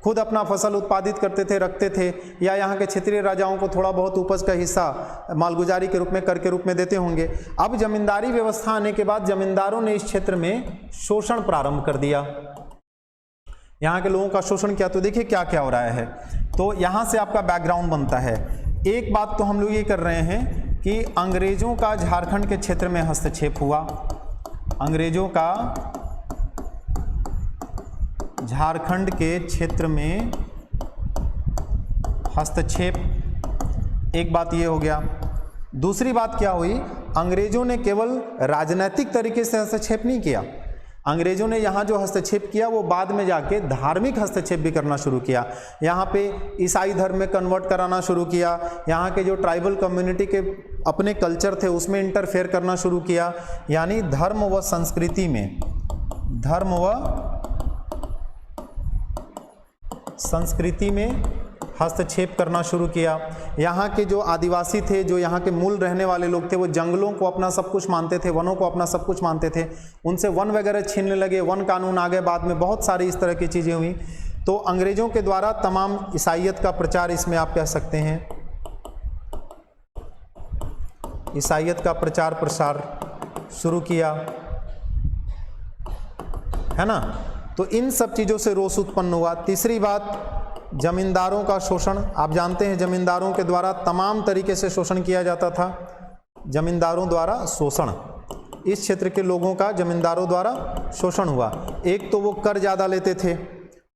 खुद अपना फसल उत्पादित करते थे, रखते थे, या यहाँ के क्षेत्रीय राजाओं को थोड़ा बहुत उपज का हिस्सा मालगुजारी के रूप में, कर के रूप में देते होंगे। अब जमींदारी व्यवस्था आने के बाद जमींदारों ने इस क्षेत्र में शोषण प्रारंभ कर दिया, यहाँ के लोगों का शोषण किया। तो देखिए क्या क्या हो रहा है। तो यहाँ से आपका बैकग्राउंड बनता है। एक बात तो हम लोग ये कर रहे हैं कि अंग्रेजों का झारखंड के क्षेत्र में हस्तक्षेप हुआ, अंग्रेजों का झारखंड के क्षेत्र में हस्तक्षेप, एक बात ये हो गया। दूसरी बात क्या हुई, अंग्रेजों ने केवल राजनीतिक तरीके से हस्तक्षेप नहीं किया, अंग्रेजों ने यहाँ जो हस्तक्षेप किया वो बाद में जाके धार्मिक हस्तक्षेप भी करना शुरू किया। यहाँ पे ईसाई धर्म में कन्वर्ट कराना शुरू किया, यहाँ के जो ट्राइबल कम्युनिटी के अपने कल्चर थे उसमें इंटरफेयर करना शुरू किया। यानी धर्म व संस्कृति में, धर्म व संस्कृति में हस्तक्षेप करना शुरू किया। यहाँ के जो आदिवासी थे, जो यहाँ के मूल रहने वाले लोग थे, वो जंगलों को अपना सब कुछ मानते थे, वनों को अपना सब कुछ मानते थे, उनसे वन वगैरह छीनने लगे, वन कानून आ गए बाद में, बहुत सारी इस तरह की चीज़ें हुई। तो अंग्रेजों के द्वारा तमाम ईसाइयत का प्रचार, इसमें आप कह सकते हैं ईसाइयत का प्रचार प्रसार शुरू किया, है ना। तो इन सब चीज़ों से रोष उत्पन्न हुआ। तीसरी बात, जमींदारों का शोषण। आप जानते हैं जमींदारों के द्वारा तमाम तरीके से शोषण किया जाता था, जमींदारों द्वारा शोषण, इस क्षेत्र के लोगों का जमींदारों द्वारा शोषण हुआ। एक तो वो कर ज़्यादा लेते थे,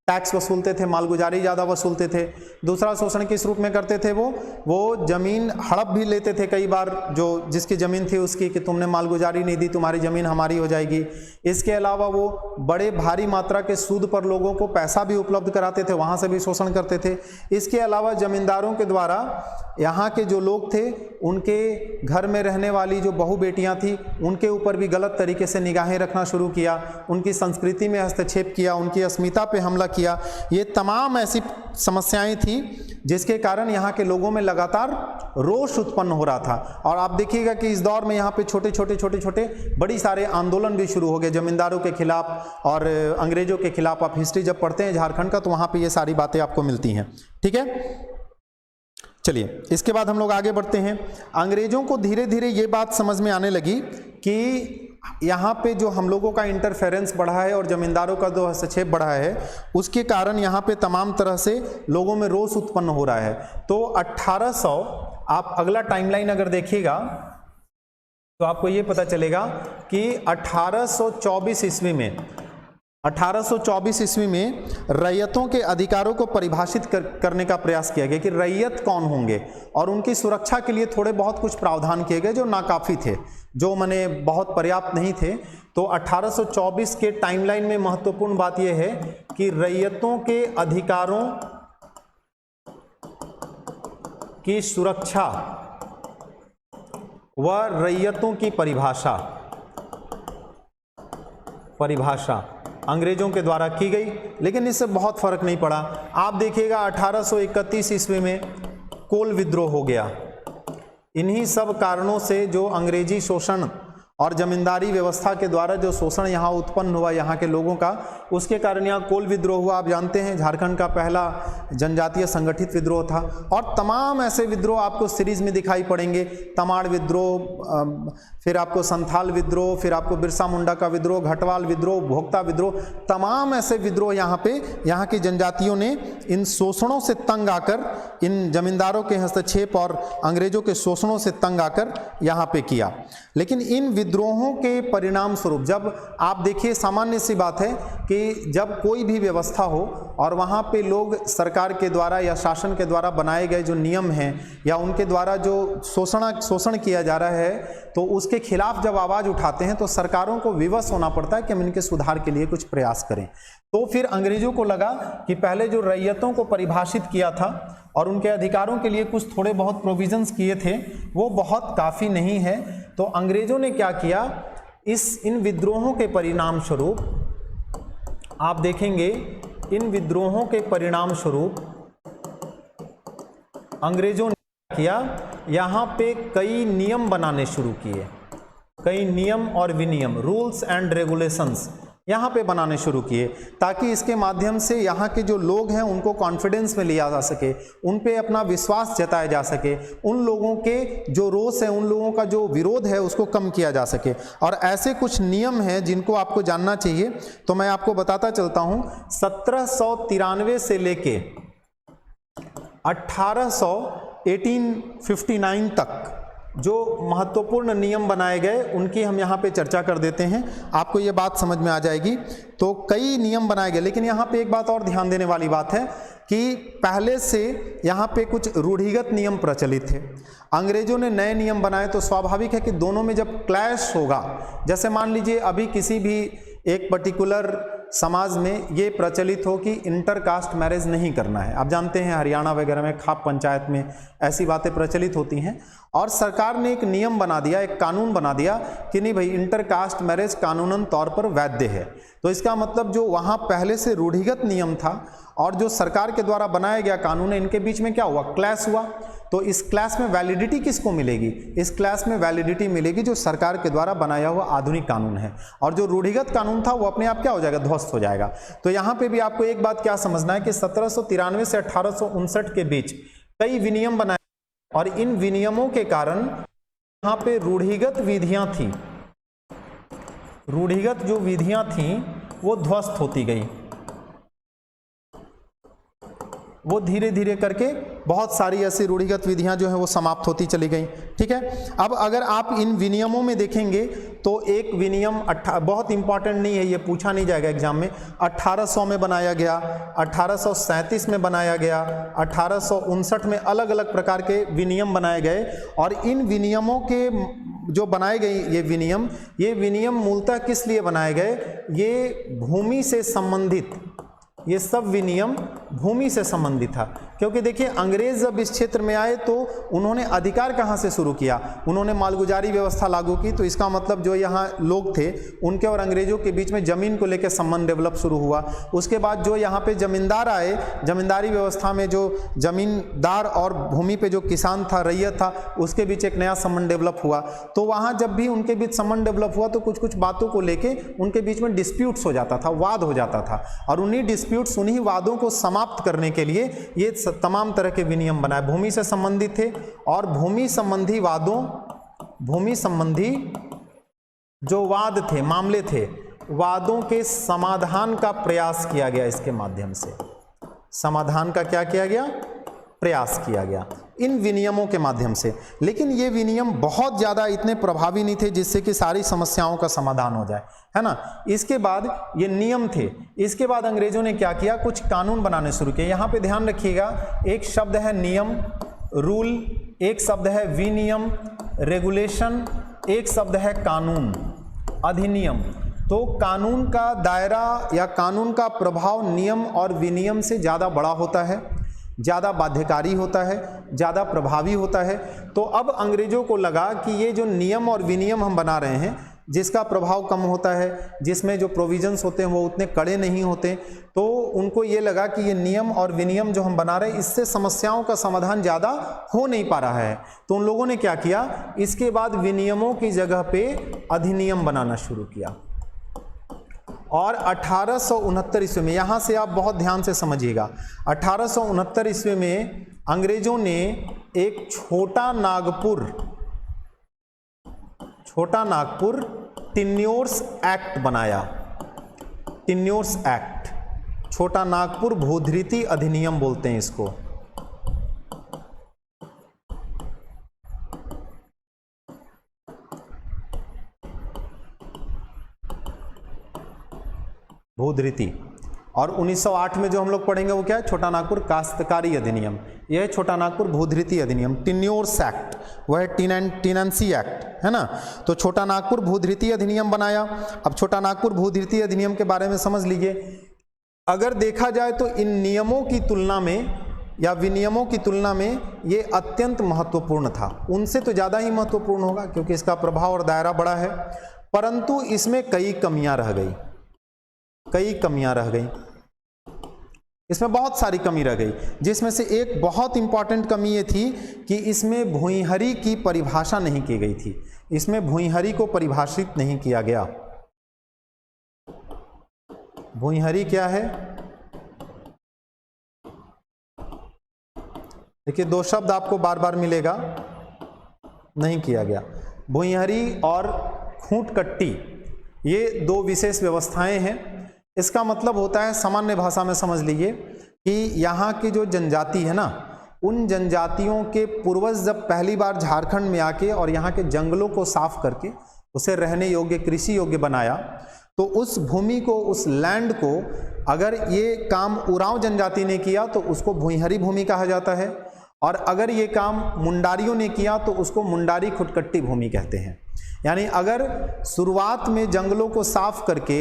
टैक्स वसूलते थे, मालगुजारी ज़्यादा वसूलते थे। दूसरा शोषण किस रूप में करते थे, वो ज़मीन हड़प भी लेते थे कई बार, जो जिसकी ज़मीन थी उसकी, कि तुमने मालगुजारी नहीं दी, तुम्हारी ज़मीन हमारी हो जाएगी। इसके अलावा वो बड़े भारी मात्रा के सूद पर लोगों को पैसा भी उपलब्ध कराते थे, वहाँ से भी शोषण करते थे। इसके अलावा जमींदारों के द्वारा यहाँ के जो लोग थे, उनके घर में रहने वाली जो बहू बेटियाँ थी, उनके ऊपर भी गलत तरीके से निगाहें रखना शुरू किया, उनकी संस्कृति में हस्तक्षेप किया, उनकी अस्मिता पे हमला किया। ये तमाम ऐसी समस्याएं थी जिसके कारण यहाँ के लोगों में लगातार रोष उत्पन्न हो रहा था। और आप देखिएगा कि इस दौर में यहाँ पे छोटे छोटे बड़ी सारे आंदोलन भी शुरू हो गए जमींदारों के खिलाफ और अंग्रेजों के खिलाफ। आप हिस्ट्री जब पढ़ते हैं झारखंड का तो वहाँ पे ये सारी बातें आपको मिलती हैं, ठीक है। चलिए इसके बाद हम लोग आगे बढ़ते हैं। अंग्रेजों को धीरे धीरे ये बात समझ में आने लगी कि यहाँ पे जो हम लोगों का इंटरफेरेंस बढ़ा है और जमींदारों का जो हस्तक्षेप बढ़ा है, उसके कारण यहाँ पे तमाम तरह से लोगों में रोष उत्पन्न हो रहा है। तो 1800, आप अगला टाइमलाइन अगर देखिएगा तो आपको ये पता चलेगा कि 1824 ईस्वी में 1824 ईस्वी में रैयतों के अधिकारों को परिभाषित करने का प्रयास किया गया कि रैयत कौन होंगे, और उनकी सुरक्षा के लिए थोड़े बहुत कुछ प्रावधान किए गए जो नाकाफी थे, जो माने बहुत पर्याप्त नहीं थे। तो 1824 के टाइमलाइन में महत्वपूर्ण बात यह है कि रैयतों के अधिकारों की सुरक्षा व रैयतों की परिभाषा अंग्रेजों के द्वारा की गई, लेकिन इससे बहुत फर्क नहीं पड़ा। आप देखिएगा 1831 ईस्वी में कोल विद्रोह हो गया। इन्हीं सब कारणों से जो अंग्रेजी शोषण और जमींदारी व्यवस्था के द्वारा जो शोषण यहाँ उत्पन्न हुआ यहाँ के लोगों का, उसके कारण यहाँ कोल विद्रोह हुआ। आप जानते हैं झारखंड का पहला जनजातीय संगठित विद्रोह था, और तमाम ऐसे विद्रोह आपको सीरीज में दिखाई पड़ेंगे। तमाड़ विद्रोह, फिर आपको संथाल विद्रोह, फिर आपको बिरसा मुंडा का विद्रोह, घटवाल विद्रोह, भोक्ता विद्रोह, तमाम ऐसे विद्रोह यहाँ की जनजातियों ने इन शोषणों से तंग आकर, इन जमींदारों के हस्तक्षेप और अंग्रेजों के शोषणों से तंग आकर यहाँ पे किया। लेकिन इन विद्रोहों के परिणाम स्वरूप, जब आप देखिए सामान्य सी बात है कि जब कोई भी व्यवस्था हो और वहाँ पे लोग सरकार के द्वारा या शासन के द्वारा बनाए गए जो नियम हैं या उनके द्वारा जो शोषण किया जा रहा है, तो उसके खिलाफ जब आवाज़ उठाते हैं तो सरकारों को विवश होना पड़ता है कि हम इनके सुधार के लिए कुछ प्रयास करें। तो फिर अंग्रेजों को लगा कि पहले जो रैयतों को परिभाषित किया था और उनके अधिकारों के लिए कुछ थोड़े बहुत प्रोविजंस किए थे, वो बहुत काफ़ी नहीं है। तो अंग्रेजों ने क्या किया, इन विद्रोहों के परिणाम स्वरूप आप देखेंगे, इन विद्रोहों के परिणाम स्वरूप अंग्रेजों ने क्या किया, यहाँ पे कई नियम बनाने शुरू किए, कई नियम और विनियम, रूल्स एंड रेगुलेशंस यहाँ पे बनाने शुरू किए, ताकि इसके माध्यम से यहाँ के जो लोग हैं उनको कॉन्फिडेंस में लिया जा सके, उन पे अपना विश्वास जताया जा सके, उन लोगों के जो रोष है, उन लोगों का जो विरोध है उसको कम किया जा सके। और ऐसे कुछ नियम हैं जिनको आपको जानना चाहिए, तो मैं आपको बताता चलता हूँ। 1793 से लेके 1859 तक जो महत्वपूर्ण नियम बनाए गए उनकी हम यहाँ पे चर्चा कर देते हैं, आपको ये बात समझ में आ जाएगी। तो कई नियम बनाए गए, लेकिन यहाँ पे एक बात और ध्यान देने वाली बात है कि पहले से यहाँ पे कुछ रूढ़िगत नियम प्रचलित थे। अंग्रेजों ने नए नियम बनाए, तो स्वाभाविक है कि दोनों में जब क्लैश होगा, जैसे मान लीजिए अभी किसी भी एक पर्टिकुलर समाज में ये प्रचलित हो कि इंटरकास्ट मैरिज नहीं करना है। आप जानते हैं हरियाणा वगैरह में खाप पंचायत में ऐसी बातें प्रचलित होती हैं, और सरकार ने एक नियम बना दिया, एक कानून बना दिया कि नहीं भाई, इंटरकास्ट मैरिज कानूनन तौर पर वैध है। तो इसका मतलब जो वहाँ पहले से रूढ़िगत नियम था और जो सरकार के द्वारा बनाया गया कानून है, इनके बीच में क्या हुआ, क्लैश हुआ। तो इस क्लैश में वैलिडिटी किसको मिलेगी, इस क्लैश में वैलिडिटी मिलेगी जो सरकार के द्वारा बनाया हुआ आधुनिक कानून है, और जो रूढ़िगत कानून था वो अपने आप क्या हो जाएगा, ध्वस्त हो जाएगा। तो यहाँ पे भी आपको एक बात क्या समझना है कि 1793 से 1859 के बीच कई विनियम बनाए, और इन विनियमों के कारण यहाँ पे रूढ़िगत विधियां थी, रूढ़िगत जो विधियां थी वो ध्वस्त होती गई, वो धीरे धीरे करके बहुत सारी ऐसी रूढ़िगत विधियां जो है वो समाप्त होती चली गई। ठीक है, अब अगर आप इन विनियमों में देखेंगे तो एक विनियम बहुत इंपॉर्टेंट नहीं है, ये पूछा नहीं जाएगा एग्जाम में, 1800 में बनाया गया, 1837 में बनाया गया, 1859 में अलग अलग प्रकार के विनियम बनाए गए। और इन विनियमों के जो बनाए गए ये विनियम मूलतः किस लिए बनाए गए, ये भूमि से संबंधित, ये सब विनियम भूमि से संबंधित था। क्योंकि देखिए अंग्रेज जब इस क्षेत्र में आए तो उन्होंने अधिकार कहाँ से शुरू किया, उन्होंने मालगुजारी व्यवस्था लागू की। तो इसका मतलब जो यहाँ लोग थे उनके और अंग्रेजों के बीच में जमीन को लेकर संबंध डेवलप शुरू हुआ। उसके बाद जो यहाँ पे जमींदार आए, जमींदारी व्यवस्था में जो जमींदार और भूमि पे जो किसान था, रैयत था, उसके बीच एक नया संबंध डेवलप हुआ। तो वहाँ जब भी उनके बीच संबंध डेवलप हुआ तो कुछ कुछ बातों को लेके उनके बीच में डिस्प्यूट्स हो जाता था, वाद हो जाता था, और उन्हीं डिस्प्यूट्स, उन्हीं वादों को समाप्त करने के लिए ये तमाम तरह के विनियम बनाए। भूमि से संबंधित थे, और भूमि संबंधी वादों, भूमि संबंधी जो वाद थे, मामले थे, वादों के समाधान का प्रयास किया गया। इसके माध्यम से समाधान का क्या किया गया, प्रयास किया गया। इन विनियमों के माध्यम से। लेकिन ये विनियम बहुत ज़्यादा इतने प्रभावी नहीं थे जिससे कि सारी समस्याओं का समाधान हो जाए, है ना। इसके बाद ये नियम थे, इसके बाद अंग्रेजों ने क्या किया, कुछ कानून बनाने शुरू किए। यहाँ पे ध्यान रखिएगा, एक शब्द है नियम, रूल, एक शब्द है विनियम, रेगुलेशन, एक शब्द है कानून, अधिनियम। तो कानून का दायरा या कानून का प्रभाव नियम और विनियम से ज़्यादा बड़ा होता है, ज़्यादा बाध्यकारी होता है, ज़्यादा प्रभावी होता है। तो अब अंग्रेजों को लगा कि ये जो नियम और विनियम हम बना रहे हैं, जिसका प्रभाव कम होता है, जिसमें जो प्रोविजंस होते हैं वो उतने कड़े नहीं होते, तो उनको ये लगा कि ये नियम और विनियम जो हम बना रहे हैं इससे समस्याओं का समाधान ज़्यादा हो नहीं पा रहा है। तो उन लोगों ने क्या किया, इसके बाद विनियमों की जगह पे अधिनियम बनाना शुरू किया। और 1869 ईस्वी में, यहाँ से आप बहुत ध्यान से समझिएगा, 1869 ईस्वी में अंग्रेजों ने एक छोटा नागपुर टेन्योर्स एक्ट बनाया। टेन्योर्स एक्ट, छोटा नागपुर भूधृति अधिनियम बोलते हैं इसको। भूधृति। और 1908 में जो हम लोग पढ़ेंगे वो क्या है, छोटा नागपुर काश्तकारी अधिनियम। यह है छोटा नागपुर भूधृति अधिनियम। टेन्योर्स एक्ट वह है टेनेंसी एक्ट, है ना। तो छोटा नागपुर भूधृति अधिनियम बनाया। अब छोटा नागपुर भूधृति अधिनियम के बारे में समझ लीजिए। अगर देखा जाए तो इन नियमों की तुलना में या विनियमों की तुलना में ये अत्यंत महत्वपूर्ण था। उनसे तो ज़्यादा ही महत्वपूर्ण होगा क्योंकि इसका प्रभाव और दायरा बड़ा है, परंतु इसमें कई कमियां रह गई। इसमें बहुत सारी कमी रह गई, जिसमें से एक बहुत इंपॉर्टेंट कमी ये थी कि इसमें भूइंहरी की परिभाषा नहीं की गई थी। इसमें भूइंहरी को परिभाषित नहीं किया गया। भूइंहरी क्या है, देखिए दो शब्द आपको बार बार मिलेगा, नहीं किया गया। भूइंहरी और खूंटकट्टी, ये दो विशेष व्यवस्थाएं हैं। इसका मतलब होता है, सामान्य भाषा में समझ लीजिए कि यहाँ की जो जनजाति है ना, उन जनजातियों के पूर्वज जब पहली बार झारखंड में आके और यहाँ के जंगलों को साफ करके उसे रहने योग्य, कृषि योग्य बनाया, तो उस भूमि को, उस लैंड को अगर ये काम उरांव जनजाति ने किया तो उसको भूइंहरी भूमि कहा जाता है, और अगर ये काम मुंडारियों ने किया तो उसको मुंडारी खुटकट्टी भूमि कहते हैं। यानी अगर शुरुआत में जंगलों को साफ करके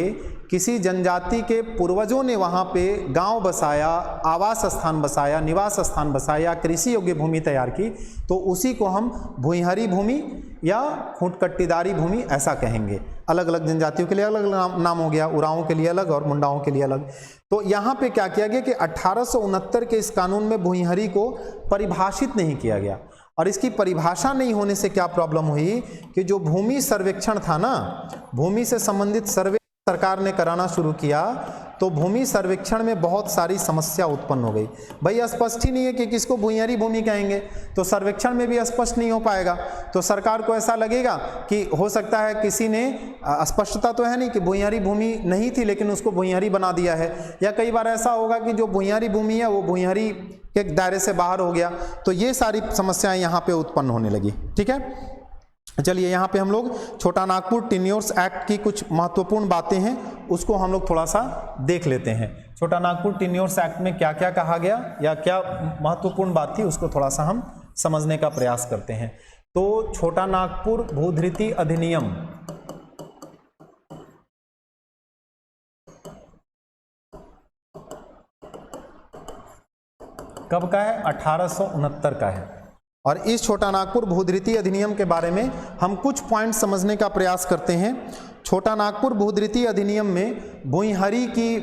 किसी जनजाति के पूर्वजों ने वहाँ पे गांव बसाया, आवास स्थान बसाया, निवास स्थान बसाया, कृषि योग्य भूमि तैयार की, तो उसी को हम भूइंहरी भूमि या खूंटकट्टीदारी भूमि ऐसा कहेंगे। अलग अलग जनजातियों के लिए अलग अलग नाम हो गया, उरांवों के लिए अलग और मुंडाओं के लिए अलग। तो यहाँ पे क्या किया गया कि 1869 के इस कानून में भूइंहरी को परिभाषित नहीं किया गया। और इसकी परिभाषा नहीं होने से क्या प्रॉब्लम हुई कि जो भूमि सर्वेक्षण था ना, भूमि से संबंधित सर्वे सरकार ने कराना शुरू किया, तो भूमि सर्वेक्षण में बहुत सारी समस्या उत्पन्न हो गई। भाई स्पष्ट ही नहीं है कि किसको भूइंहरी भूमि कहेंगे, तो सर्वेक्षण में भी स्पष्ट नहीं हो पाएगा। तो सरकार को ऐसा लगेगा कि हो सकता है किसी ने, स्पष्टता तो है नहीं कि भूइंहरी भूमि नहीं थी लेकिन उसको भूइंहरी बना दिया है, या कई बार ऐसा होगा कि जो भूइंहरी भूमि है वो भूइंहरी के दायरे से बाहर हो गया। तो ये सारी समस्याएं यहाँ पे उत्पन्न होने लगी। ठीक है, चलिए यहाँ पे हम लोग छोटा नागपुर टेन्योर्स एक्ट की कुछ महत्वपूर्ण बातें हैं, उसको हम लोग थोड़ा सा देख लेते हैं। छोटा नागपुर टेन्योर्स एक्ट में क्या क्या कहा गया या क्या महत्वपूर्ण बात थी, उसको थोड़ा सा हम समझने का प्रयास करते हैं। तो छोटा नागपुर भूधृति अधिनियम कब का है, 1869 का है। और इस छोटा नागपुर भूधृति अधिनियम के बारे में हम कुछ पॉइंट समझने का प्रयास करते हैं। छोटा नागपुर भूधृति अधिनियम में भूइंहरी की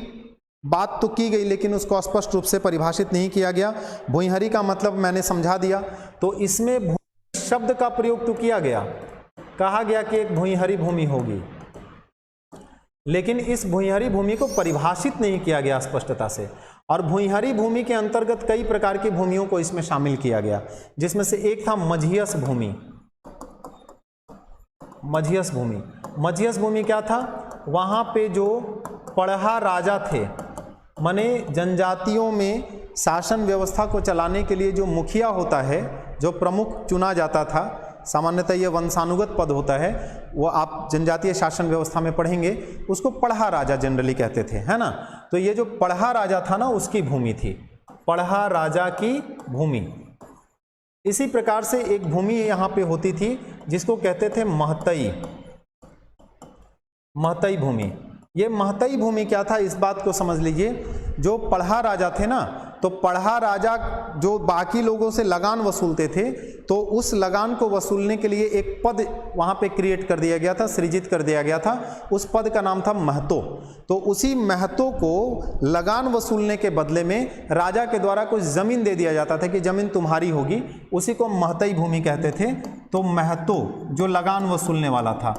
बात तो की गई लेकिन उसको स्पष्ट रूप से परिभाषित नहीं किया गया। भूइंहरी का मतलब मैंने समझा दिया। तो इसमें शब्द का प्रयोग तो किया गया, कहा गया कि एक भूइंहरी भूमि होगी, लेकिन इस भूइंहरी भूमि को परिभाषित नहीं किया गया स्पष्टता से। और भूइंहरी भूमि के अंतर्गत कई प्रकार की भूमियों को इसमें शामिल किया गया, जिसमें से एक था मझियस भूमि। मझियस भूमि, मझियस भूमि क्या था, वहां पे जो पढ़हा राजा थे, माने जनजातियों में शासन व्यवस्था को चलाने के लिए जो मुखिया होता है जो प्रमुख चुना जाता था, सामान्यतः ये वंशानुगत पद होता है, वो आप जनजातीय शासन व्यवस्था में पढ़ेंगे, उसको पढ़ा राजा जनरली कहते थे, है ना। तो ये जो पढ़ा राजा था ना, उसकी भूमि थी, पढ़ा राजा की भूमि। इसी प्रकार से एक भूमि यहाँ पे होती थी जिसको कहते थे महतई, महतई भूमि। ये महतई भूमि क्या था, इस बात को समझ लीजिए। जो पढ़ा राजा थे ना, तो पढ़ा राजा जो बाकी लोगों से लगान वसूलते थे, तो उस लगान को वसूलने के लिए एक पद वहाँ पे क्रिएट कर दिया गया था, सृजित कर दिया गया था। उस पद का नाम था महतो। तो उसी महतो को लगान वसूलने के बदले में राजा के द्वारा कुछ जमीन दे दिया जाता था कि जमीन तुम्हारी होगी, उसी को महतई भूमि कहते थे। तो महतो जो लगान वसूलने वाला था,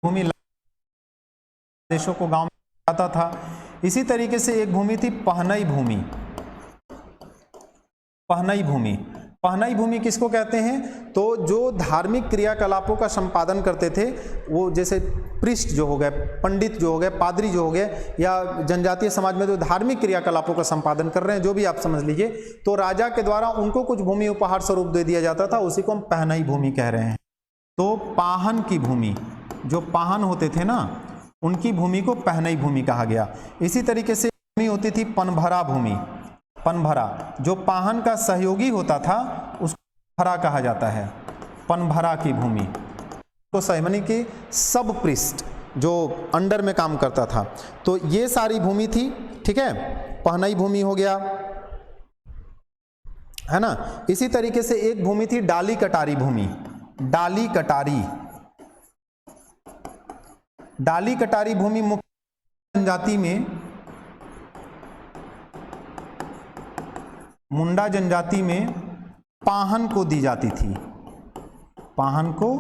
भूमि देशों को गांव में आता था। इसी तरीके से एक भूमि थी पहनई भूमि। पहनई भूमि, पहनई भूमि किसको कहते हैं, तो जो धार्मिक क्रियाकलापों का संपादन करते थे, वो जैसे पृष्ठ जो हो गए, पंडित जो हो गए, पादरी जो हो गए, या जनजातीय समाज में जो धार्मिक क्रियाकलापों का संपादन कर रहे हैं, जो भी आप समझ लीजिए, तो राजा के द्वारा उनको कुछ भूमि उपहार स्वरूप दे दिया जाता था, उसी को हम पहनई भूमि कह रहे हैं। तो पाहन की भूमि, जो पाहन होते थे ना, उनकी भूमि को पहनई भूमि कहा गया। इसी तरीके से भूमि होती थी पनभरा भूमि। पनभरा, जो पाहन का सहयोगी होता था, उसको पनभरा कहा जाता है, पनभरा की भूमि। तो सहमनी की सब पृष्ठ जो अंडर में काम करता था, तो ये सारी भूमि थी, ठीक है, पहनई भूमि हो गया, है ना। इसी तरीके से एक भूमि थी डाली कटारी भूमि। डाली कटारी, डाली कटारी भूमि मुख्य जनजाति में, मुंडा जनजाति में पाहन को दी जाती थी, पाहन को,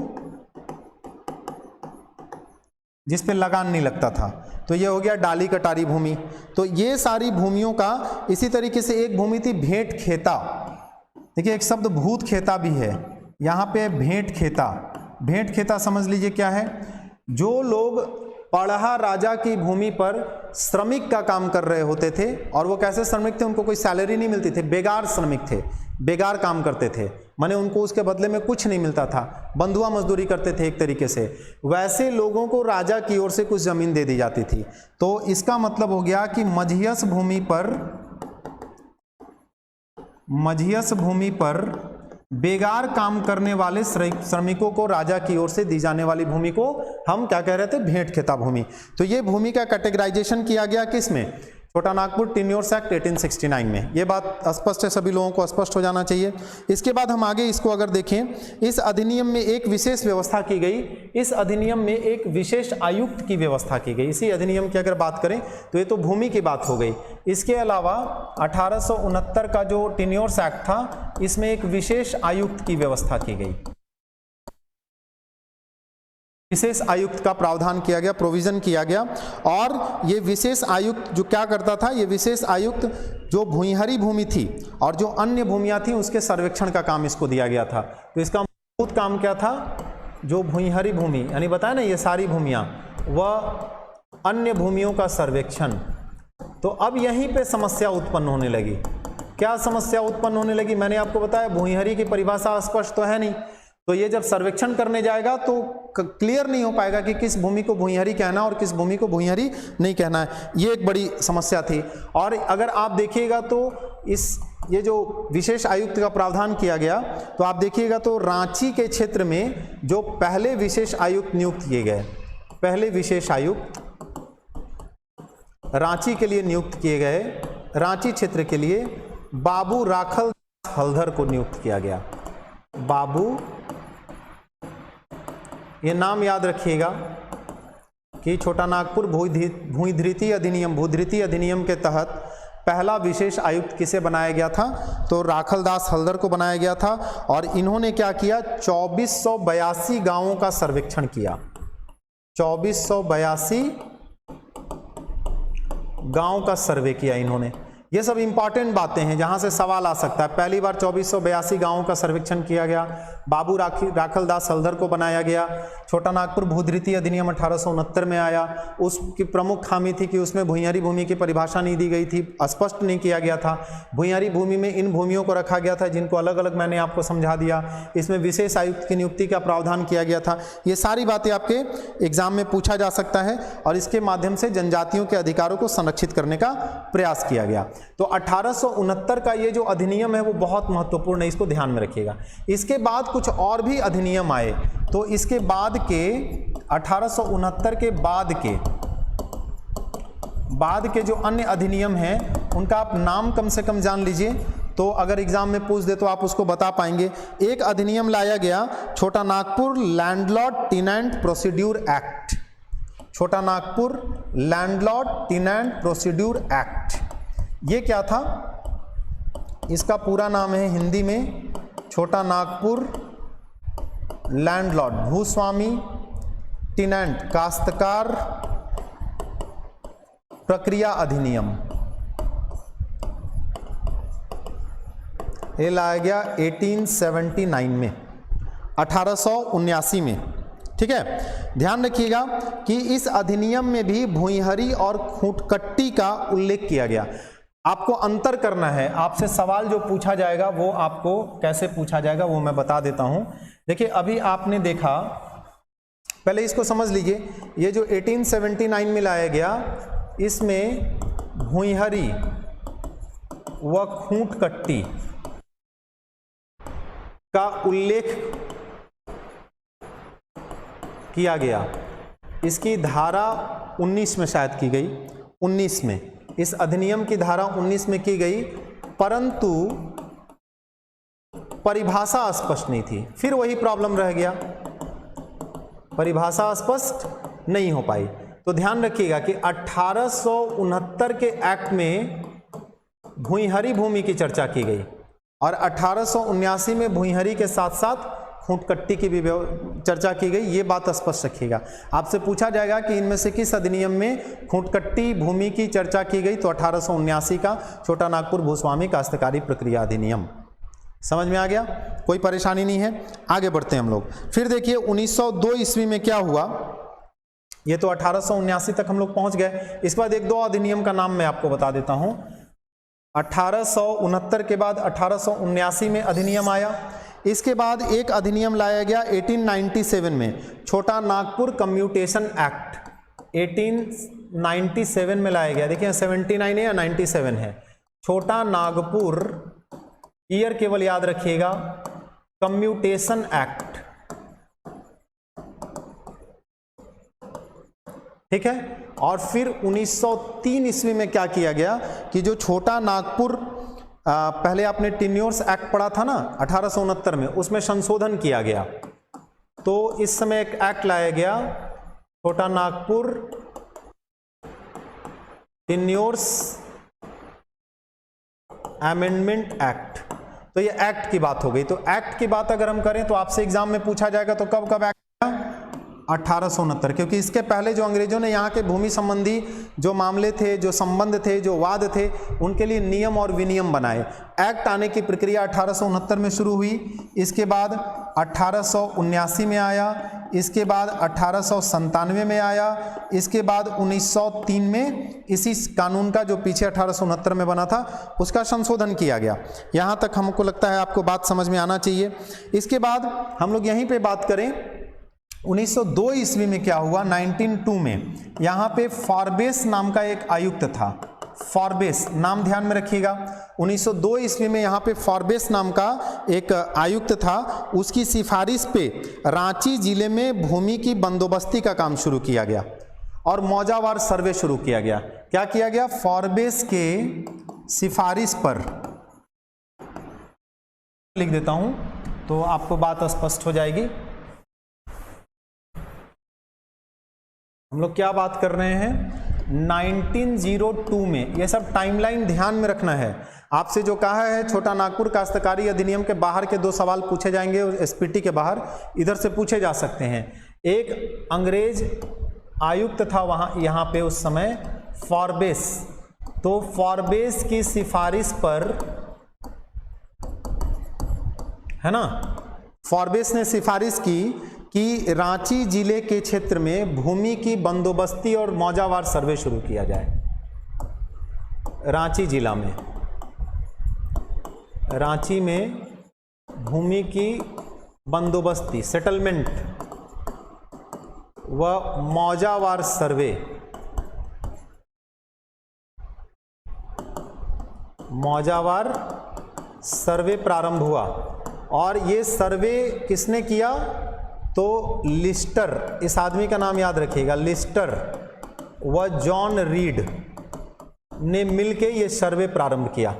जिस पे लगान नहीं लगता था। तो ये हो गया डाली कटारी भूमि। तो ये सारी भूमियों का, इसी तरीके से एक भूमि थी भेंट खेता। देखिए एक शब्द भूत खेता भी है, यहाँ पे भेंट खेता। भेंट खेता समझ लीजिए क्या है, जो लोग पढ़ा राजा की भूमि पर श्रमिक का काम कर रहे होते थे, और वो कैसे श्रमिक थे, उनको कोई सैलरी नहीं मिलती थी, बेगार श्रमिक थे, बेगार काम करते थे, माने उनको उसके बदले में कुछ नहीं मिलता था, बंधुआ मजदूरी करते थे एक तरीके से। वैसे लोगों को राजा की ओर से कुछ जमीन दे दी जाती थी। तो इसका मतलब हो गया कि मझियस भूमि पर बेगार काम करने वाले श्रमिकों को राजा की ओर से दी जाने वाली भूमि को हम क्या कह रहे थे, भेंट खेता भूमि। तो ये भूमि का कैटेगराइजेशन किया गया किसमें, छोटा नागपुर टेन्योर्स एक्ट 1869 में। ये बात स्पष्ट है, सभी लोगों को स्पष्ट हो जाना चाहिए। इसके बाद हम आगे इसको अगर देखें, इस अधिनियम में एक विशेष व्यवस्था की गई, इस अधिनियम में एक विशेष आयुक्त की व्यवस्था की गई। इसी अधिनियम की अगर बात करें तो ये तो भूमि की बात हो गई। इसके अलावा 1869 का जो टेन्योर्स एक्ट था, इसमें एक विशेष आयुक्त की व्यवस्था की गई, विशेष आयुक्त का प्रावधान किया गया, प्रोविजन किया गया। और ये विशेष आयुक्त जो क्या करता था, ये विशेष आयुक्त जो भूइंहरी भूमि थी और जो अन्य भूमियां थी उसके सर्वेक्षण का काम इसको दिया गया था। तो इसका मूलभूत काम क्या था, जो भूइंहरी भूमि यानी बताया ना ये सारी भूमियां, वह अन्य भूमियों का सर्वेक्षण। तो अब यहीं पे समस्या उत्पन्न होने लगी। क्या समस्या उत्पन्न होने लगी, मैंने आपको बताया भूइंहरी की परिभाषा स्पष्ट तो है नहीं, तो ये जब सर्वेक्षण करने जाएगा तो क्लियर नहीं हो पाएगा कि किस भूमि को भूइंहरी कहना और किस भूमि को भूइंहरी नहीं कहना है। ये एक बड़ी समस्या थी। और अगर आप देखिएगा तो ये जो विशेष आयुक्त का प्रावधान किया गया, तो आप देखिएगा तो रांची के क्षेत्र में जो पहले विशेष आयुक्त नियुक्त किए गए, पहले विशेष आयुक्त रांची के लिए नियुक्त किए गए, रांची क्षेत्र के लिए बाबू राखल हल्दर को नियुक्त किया गया। बाबू, ये नाम याद रखिएगा कि छोटा नागपुर भूधृति अधिनियम के तहत पहला विशेष आयुक्त किसे बनाया गया था, तो राखलदास हल्दर को बनाया गया था। और इन्होंने क्या किया, 2482 गांवों का सर्वेक्षण किया। 2482 गांव का सर्वे किया इन्होंने। ये सब इंपॉर्टेंट बातें हैं जहां से सवाल आ सकता है। पहली बार 2482 गांवों का सर्वेक्षण किया गया, बाबू राखलदास हल्दर को बनाया गया। छोटा नागपुर भूधृति अधिनियम 1869 में आया। उसकी प्रमुख खामी थी कि उसमें भुइयारी भूमि की परिभाषा नहीं दी गई थी, स्पष्ट नहीं किया गया था। भुइयारी भूमि में इन भूमियों को रखा गया था जिनको अलग अलग मैंने आपको समझा दिया। इसमें विशेष आयुक्त की नियुक्ति का प्रावधान किया गया था। ये सारी बातें आपके एग्जाम में पूछा जा सकता है और इसके माध्यम से जनजातियों के अधिकारों को संरक्षित करने का प्रयास किया गया। तो 1869 का ये जो अधिनियम है वो बहुत महत्वपूर्ण है, इसको ध्यान में रखिएगा। इसके बाद कुछ और भी अधिनियम आए, तो इसके बाद के 1869 के बाद के जो अन्य अधिनियम हैं उनका आप नाम कम से कम जान लीजिए, तो अगर एग्जाम में पूछ दे तो आप उसको बता पाएंगे। एक अधिनियम लाया गया, Chota Nagpur landlord tenant procedure act. Chota Nagpur landlord tenant procedure act, ये क्या था? इसका पूरा नाम है हिंदी में छोटा नागपुर लैंडलॉर्ड भूस्वामी टेनेंट काश्तकार प्रक्रिया अधिनियम। ये लाया गया 1879 में, 1879 में। ठीक है, ध्यान रखिएगा कि इस अधिनियम में भी भुइंहरी और खूंटकट्टी का उल्लेख किया गया। आपको अंतर करना है, आपसे सवाल जो पूछा जाएगा वो आपको कैसे पूछा जाएगा वो मैं बता देता हूं। देखिए अभी आपने देखा, पहले इसको समझ लीजिए, ये जो 1879 में लाया गया इसमें भुइंहरी व खूंटकट्टी का उल्लेख किया गया। इसकी धारा 19 में शायद की गई, 19 में, इस अधिनियम की धारा 19 में की गई, परंतु परिभाषा स्पष्ट नहीं थी। फिर वही प्रॉब्लम रह गया, परिभाषा स्पष्ट नहीं हो पाई। तो ध्यान रखिएगा कि 1869 के एक्ट में भुइंहरी भूमि की चर्चा की गई और 1879 में भुइंहरी के साथ साथ खूंटकट्टी की भी चर्चा की गई। ये बात स्पष्ट रखिएगा। आपसे पूछा जाएगा कि इनमें से किस अधिनियम में खूंटकट्टी भूमि की चर्चा की गई, तो 1879 का छोटा नागपुर भूस्वामी काश्तकारी प्रक्रिया अधिनियम। समझ में आ गया? कोई परेशानी नहीं है। आगे बढ़ते हैं हम लोग। फिर देखिए 1902 ईस्वी में क्या हुआ, ये तो 1879 तक हम लोग पहुंच गए। इसके बाद एक दो अधिनियम का नाम मैं आपको बता देता हूं। 1869 के बाद 1879 में अधिनियम आया। इसके बाद एक अधिनियम लाया गया 1897 में, छोटा नागपुर कम्यूटेशन एक्ट 1897 में लाया गया। देखिए 79 है या 97 है। छोटा नागपुर, ईयर केवल याद रखिएगा, कम्यूटेशन एक्ट। ठीक है, और फिर 1903 ईस्वी में क्या किया गया कि जो छोटा नागपुर, पहले आपने टेन्योर्स एक्ट पढ़ा था ना 1869 में, उसमें संशोधन किया गया। तो इस समय एक एक्ट लाया गया, Chota Nagpur tenures amendment act. तो ये एक्ट की बात हो गई। तो एक्ट की बात अगर हम करें तो आपसे एग्जाम में पूछा जाएगा तो कब कब एक्ट? 1869, क्योंकि इसके पहले जो अंग्रेजों ने यहाँ के भूमि संबंधी जो मामले थे, जो संबंध थे, जो वाद थे, उनके लिए नियम और विनियम बनाए। एक्ट आने की प्रक्रिया 1869 में शुरू हुई, इसके बाद 1879 में आया, इसके बाद 1897 में आया, इसके बाद 1903 में इसी कानून का जो पीछे 1869 में बना था उसका संशोधन किया गया। यहाँ तक हमको लगता है आपको बात समझ में आना चाहिए। इसके बाद हम लोग यहीं पे बात करें 1902 ईस्वी में क्या हुआ, 1902 में यहाँ पे फॉरबेस नाम का एक आयुक्त था। फॉरबेस नाम ध्यान में रखिएगा। 1902 ईस्वी में यहाँ पे फॉरबेस नाम का एक आयुक्त था। उसकी सिफारिश पे रांची जिले में भूमि की बंदोबस्ती का काम शुरू किया गया और मौजावार सर्वे शुरू किया गया। क्या किया गया? फॉरबेस के सिफारिश पर, लिख देता हूं तो आपको बात स्पष्ट हो जाएगी। हम लोग क्या बात कर रहे हैं 1902 में। ये सब टाइमलाइन ध्यान में रखना है। आपसे जो कहा है छोटा नागपुर काश्तकारी अधिनियम के बाहर के दो सवाल पूछे जाएंगे, एसपीटी के बाहर इधर से पूछे जा सकते हैं। एक अंग्रेज आयुक्त था वहां यहाँ पे उस समय, फॉरबेस। तो फॉरबेस की सिफारिश पर, है ना, फॉरबेस ने सिफारिश की कि रांची जिले के क्षेत्र में भूमि की बंदोबस्ती और मौजावार सर्वे शुरू किया जाए। रांची जिला में, रांची में भूमि की बंदोबस्ती, सेटलमेंट व मौजावार सर्वे, मौजावार सर्वे प्रारंभ हुआ। और ये सर्वे किसने किया? तो लिस्टर, इस आदमी का नाम याद रखिएगा, लिस्टर व जॉन रीड ने मिलके ये सर्वे प्रारंभ किया।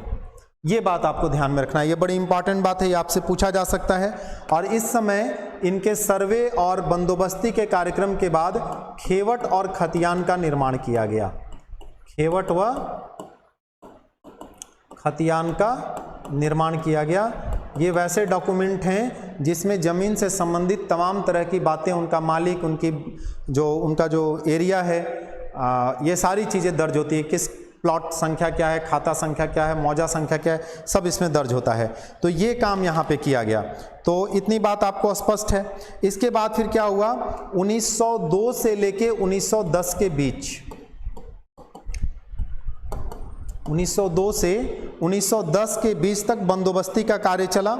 ये बात आपको ध्यान में रखना है, ये बड़ी इंपॉर्टेंट बात है, ये आपसे पूछा जा सकता है। और इस समय इनके सर्वे और बंदोबस्ती के कार्यक्रम के बाद खेवट और खतियान का निर्माण किया गया। खेवट व खतियान का निर्माण किया गया। ये वैसे डॉक्यूमेंट हैं जिसमें ज़मीन से संबंधित तमाम तरह की बातें, उनका मालिक, उनका जो एरिया है, ये सारी चीज़ें दर्ज होती है। किस प्लॉट संख्या क्या है, खाता संख्या क्या है, मौजा संख्या क्या है, सब इसमें दर्ज होता है। तो ये काम यहाँ पे किया गया। तो इतनी बात आपको स्पष्ट है। इसके बाद फिर क्या हुआ? 1902 से लेके 1910 के बीच, 1902 से 1910 के बीच तक बंदोबस्ती का कार्य चला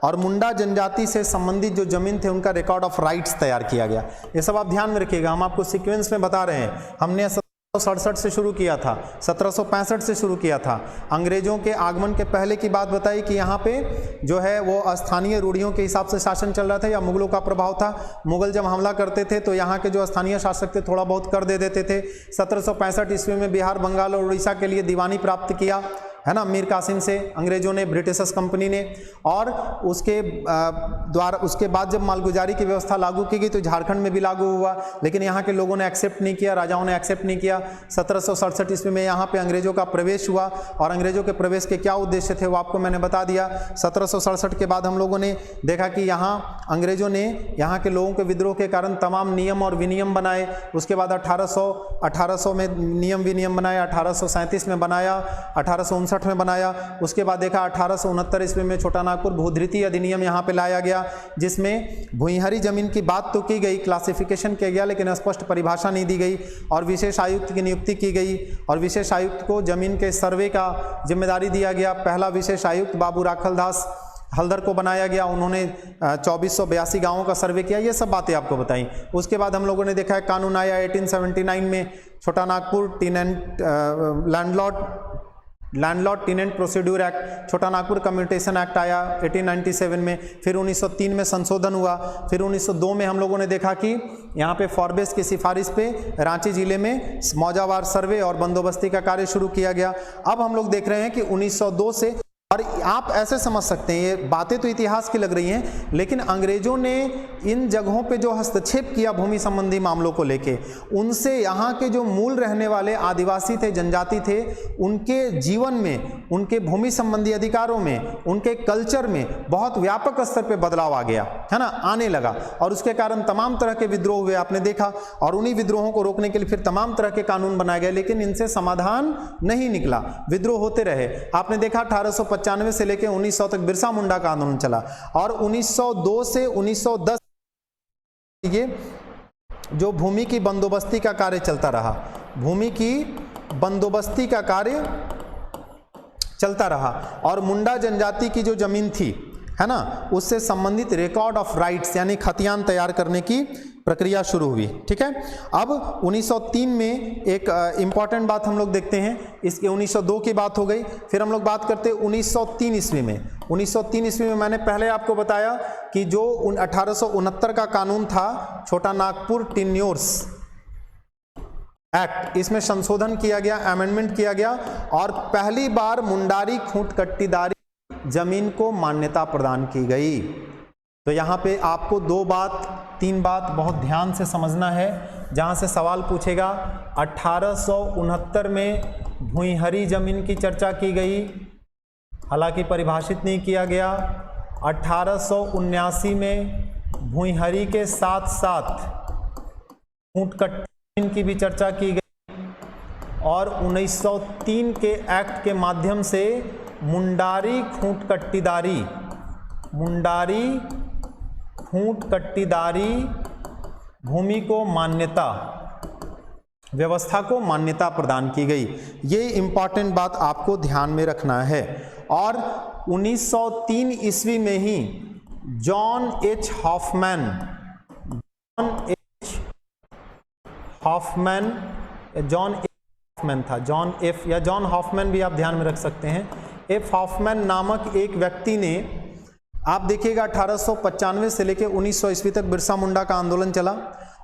और मुंडा जनजाति से संबंधित जो जमीन थे उनका रिकॉर्ड ऑफ राइट्स तैयार किया गया। ये सब आप ध्यान में रखिएगा, हम आपको सीक्वेंस में बता रहे हैं। हमने 1767 से शुरू किया था, 1765 से शुरू किया था। अंग्रेजों के आगमन के पहले की बात बताई कि यहाँ पे जो है वो स्थानीय रूढ़ियों के हिसाब से शासन चल रहा था या मुगलों का प्रभाव था। मुगल जब हमला करते थे तो यहाँ के जो स्थानीय शासक थे थोड़ा बहुत कर दे देते थे। 1765 ईस्वी में बिहार, बंगाल और उड़ीसा के लिए दीवानी प्राप्त किया, है ना, मीर कासिम से अंग्रेजों ने, ब्रिटिशर्स कंपनी ने। और उसके बाद जब मालगुजारी की व्यवस्था लागू की गई तो झारखंड में भी लागू हुआ, लेकिन यहाँ के लोगों ने एक्सेप्ट नहीं किया, राजाओं ने एक्सेप्ट नहीं किया। 1767 ईस्वी में यहाँ पे अंग्रेजों का प्रवेश हुआ और अंग्रेजों के प्रवेश के क्या उद्देश्य थे वो आपको मैंने बता दिया। 1767 के बाद हम लोगों ने देखा कि यहाँ अंग्रेजों ने यहाँ के लोगों के विद्रोह के कारण तमाम नियम और विनियम बनाए। उसके बाद 1800 में नियम विनियम बनाए, 1837 में बनाया, 1859 में बनाया। उसके बाद देखा 1869 ईस्वी में छोटा नागपुर भूधृति अधिनियम यहाँ पे लाया गया, जिसमें भूइंहरी जमीन की बात तो की गई, क्लासिफिकेशन किया गया, लेकिन स्पष्ट परिभाषा नहीं दी गई और विशेष आयुक्त की नियुक्ति की गई और विशेष आयुक्त को जमीन के सर्वे का जिम्मेदारी दिया गया। पहला विशेष आयुक्त बाबू राखलदास हल्दर को बनाया गया, उन्होंने 2482 गांवों का सर्वे किया। ये सब बातें आपको बताई। उसके बाद हम लोगों ने देखा है कानून आया 1879 में, Chota Nagpur landlord tenant procedure act, Chota Nagpur commutation act आया 1897 में। फिर 1903 में संशोधन हुआ। फिर 1902 में हम लोगों ने देखा कि यहाँ पे फॉरबेस की सिफारिश पे रांची जिले में मौजावार सर्वे और बंदोबस्ती का कार्य शुरू किया गया। अब हम लोग देख रहे हैं कि 1902 से, और आप ऐसे समझ सकते हैं, ये बातें तो इतिहास की लग रही हैं, लेकिन अंग्रेजों ने इन जगहों पे जो हस्तक्षेप किया भूमि संबंधी मामलों को लेके, उनसे यहाँ के जो मूल रहने वाले आदिवासी थे, जनजाति थे, उनके जीवन में, उनके भूमि संबंधी अधिकारों में, उनके कल्चर में बहुत व्यापक स्तर पे बदलाव आ गया, है ना, आने लगा। और उसके कारण तमाम तरह के विद्रोह हुए, आपने देखा। और उन्हीं विद्रोहों को रोकने के लिए फिर तमाम तरह के कानून बनाए गए, लेकिन इनसे समाधान नहीं निकला, विद्रोह होते रहे। आपने देखा 1895 से लेकर 1900 तक बिरसा मुंडा का आंदोलन चला और 1902 से 1910 ये जो भूमि की बंदोबस्ती का कार्य चलता रहा, भूमि की बंदोबस्ती का कार्य चलता रहा और मुंडा जनजाति की जो जमीन थी, है ना, उससे संबंधित रिकॉर्ड ऑफ राइट्स यानी खतियान तैयार करने की प्रक्रिया शुरू हुई। ठीक है। अब 1903 में एक इंपॉर्टेंट बात हम लोग देखते हैं, इसके 1902 की बात हो गई। फिर हम लोग बात करते हैं 1903 ईस्वी में। 1903 ईस्वी में मैंने पहले आपको बताया कि जो 1869 का कानून था, छोटा नागपुर टेन्योर्स एक्ट, इसमें संशोधन किया गया, अमेंडमेंट किया गया और पहली बार मुंडारी खूंट कट्टीदारी जमीन को मान्यता प्रदान की गई। तो यहाँ पे आपको 3 बात बहुत ध्यान से समझना है, जहाँ से सवाल पूछेगा। 1869 में भूइंहरी जमीन की चर्चा की गई, हालांकि परिभाषित नहीं किया गया। 1879 में भूइंहरी के साथ साथ खूंट कट्टी जमीन की भी चर्चा की गई। और 1903 के एक्ट के माध्यम से मुंडारी खूंट कट्टीदारी भूमि को मान्यता, व्यवस्था को मान्यता प्रदान की गई। ये इंपॉर्टेंट बात आपको ध्यान में रखना है। और 1903 ईस्वी में ही जॉन एच हॉफमैन भी आप ध्यान में रख सकते हैं। एफ हॉफमैन नामक एक व्यक्ति ने, आप देखिएगा 1895 से लेकर 1900 ईस्वी तक बिरसा मुंडा का आंदोलन चला